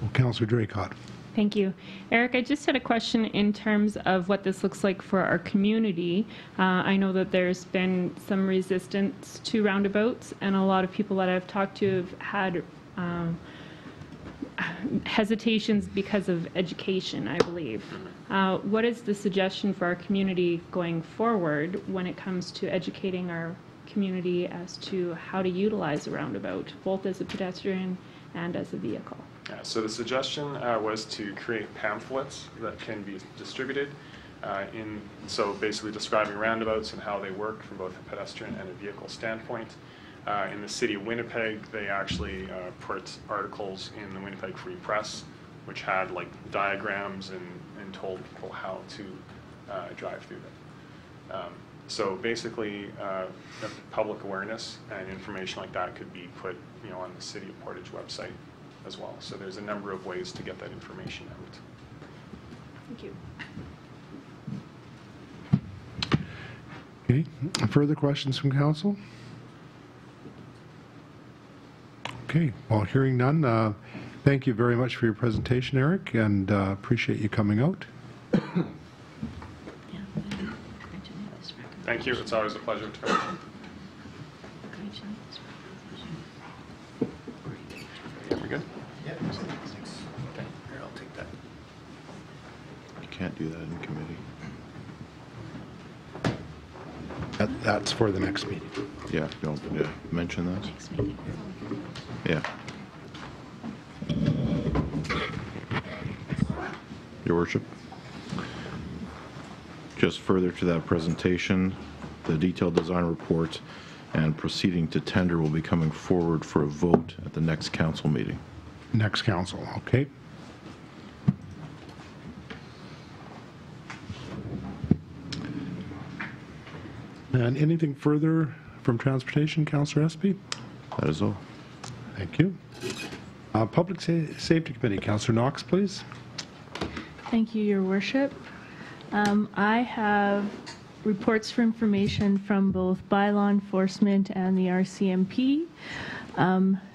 Well, Councillor Draycott. Thank you. Eric, I just had a question in terms of what this looks like for our community. I know that there's been some resistance to roundabouts, and a lot of people that I've talked to have had hesitations because of education, I believe. What is the suggestion for our community going forward when it comes to educating our community as to how to utilize a roundabout, both as a pedestrian and as a vehicle? So the suggestion was to create pamphlets that can be distributed so basically describing roundabouts and how they work from both a pedestrian and a vehicle standpoint. In the city of Winnipeg, they actually put articles in the Winnipeg Free Press, which had like diagrams and told people how to drive through them. So basically, public awareness and information like that could be put, on the City of Portage website as well. So there's a number of ways to get that information out. Thank you. Okay, further questions from council? Okay, well, hearing none, thank you very much for your presentation, Eric, and appreciate you coming out. Thank you. It's always a pleasure to come. We good? Yeah. Thanks. Okay. Here, I'll take that. You can't do that in committee. That's for the next meeting. Yeah, don't mention that. Next meeting. Yeah. Your Worship. Just further to that presentation, the detailed design report and proceeding to tender will be coming forward for a vote at the next council meeting. Next council, okay. And anything further from Transportation, Councillor Espy? That is all. Thank you. Public Safety Committee, Councillor Knox, please. Thank you, Your Worship. I have reports for information from both bylaw enforcement and the RCMP.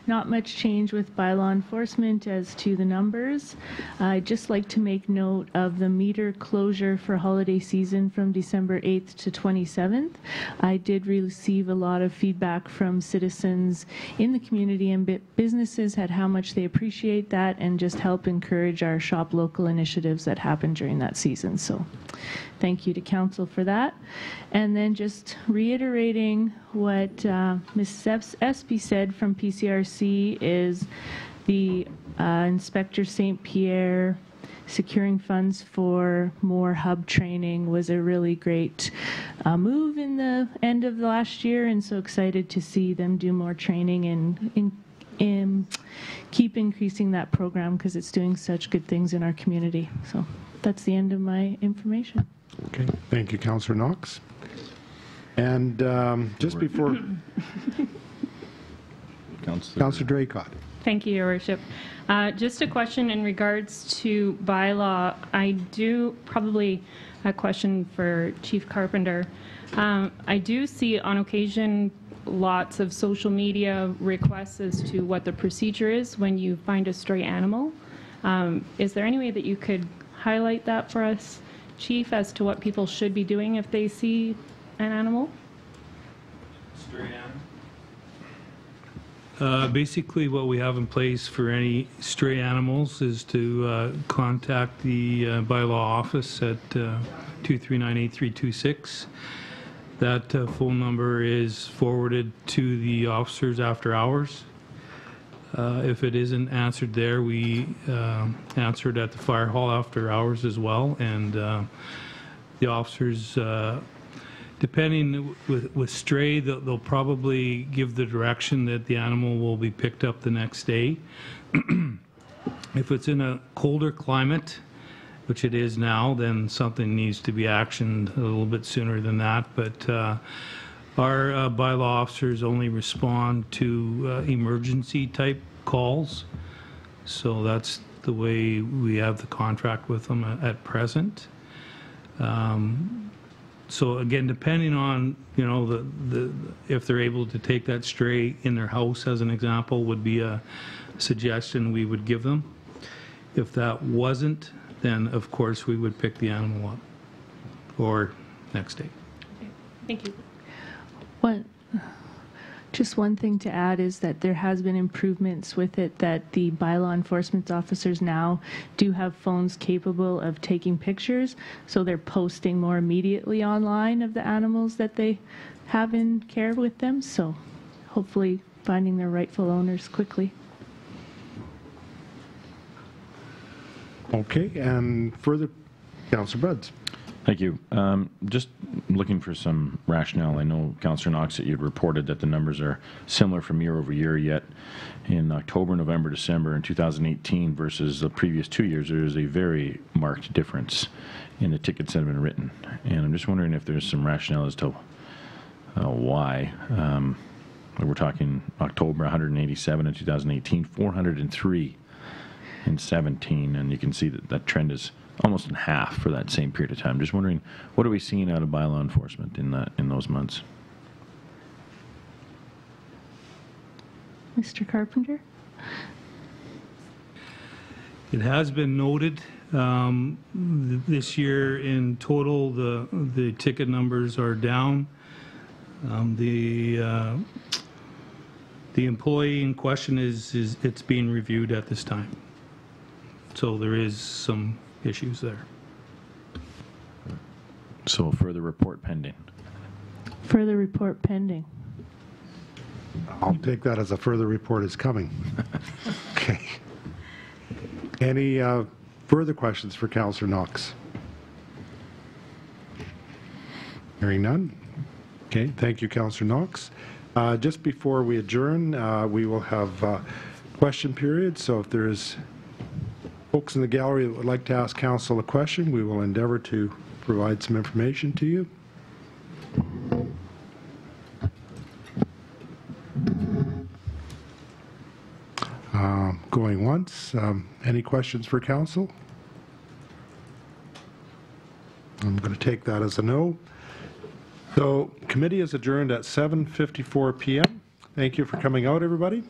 Not much change with bylaw enforcement as to the numbers. I'd just like to make note of the meter closure for holiday season from December 8th to 27th. I did receive a lot of feedback from citizens in the community and businesses at how much they appreciate that and just help encourage our shop local initiatives that happen during that season. So thank you to council for that. And then just reiterating what Ms. Espy said from PCRC is the Inspector St. Pierre securing funds for more hub training was a really great move in the end of last year, and so excited to see them do more training and keep increasing that program because it's doing such good things in our community. So that's the end of my information. Okay, thank you, Councillor Knox. And just before... Councillor Draycott. Thank you, Your Worship. Just a question in regards to bylaw. I do probably a question for Chief Carpenter. I do see on occasion lots of social media requests as to what the procedure is when you find a stray animal. Is there any way that you could highlight that for us, Chief, as to what people should be doing if they see an animal? Stray animal? Basically, what we have in place for any stray animals is to contact the bylaw office at 239-8326. That phone number is forwarded to the officers after hours. If it isn't answered there, we answer it at the fire hall after hours as well, and the officers, depending with stray, they'll probably give the direction that the animal will be picked up the next day. If it's in a colder climate, which it is now, then something needs to be actioned a little bit sooner than that. But our bylaw officers only respond to emergency type calls. So that's the way we have the contract with them at present. So again, depending on, you know, if they're able to take that stray in their house, as an example, would be a suggestion we would give them. If that wasn't, then of course we would pick the animal up, or next day. Okay. Thank you. Just one thing to add is that there has been improvements with it, that the bylaw enforcement officers now do have phones capable of taking pictures, so they're posting more immediately online of the animals that they have in care with them, so hopefully finding their rightful owners quickly. Okay, and further, Councillor Buds. Thank you. Just looking for some rationale. I know, Councillor Knox, that you'd reported that the numbers are similar from year over year, yet in October, November, December in 2018 versus the previous 2 years, there is a very marked difference in the tickets that have been written. And I'm just wondering if there's some rationale as to why. We're talking October 187 in 2018, 403 in 17, and you can see that that trend is almost in half for that same period of time. Just wondering, what are we seeing out of bylaw enforcement in those months? Mr. Carpenter? It has been noted this year in total the ticket numbers are down. The employee in question is it's being reviewed at this time. So there is some issues there. So further report pending. Further report pending. I'll take that as a further report is coming. Okay. Any further questions for Councillor Knox? Hearing none. Okay, thank you, Councillor Knox. Just before we adjourn, we will have question period. So if there's folks in the gallery that would like to ask council a question, we will endeavor to provide some information to you. Going once. Any questions for council? I'm going to take that as a no. So committee is adjourned at 7:54 p.m. Thank you for coming out, everybody.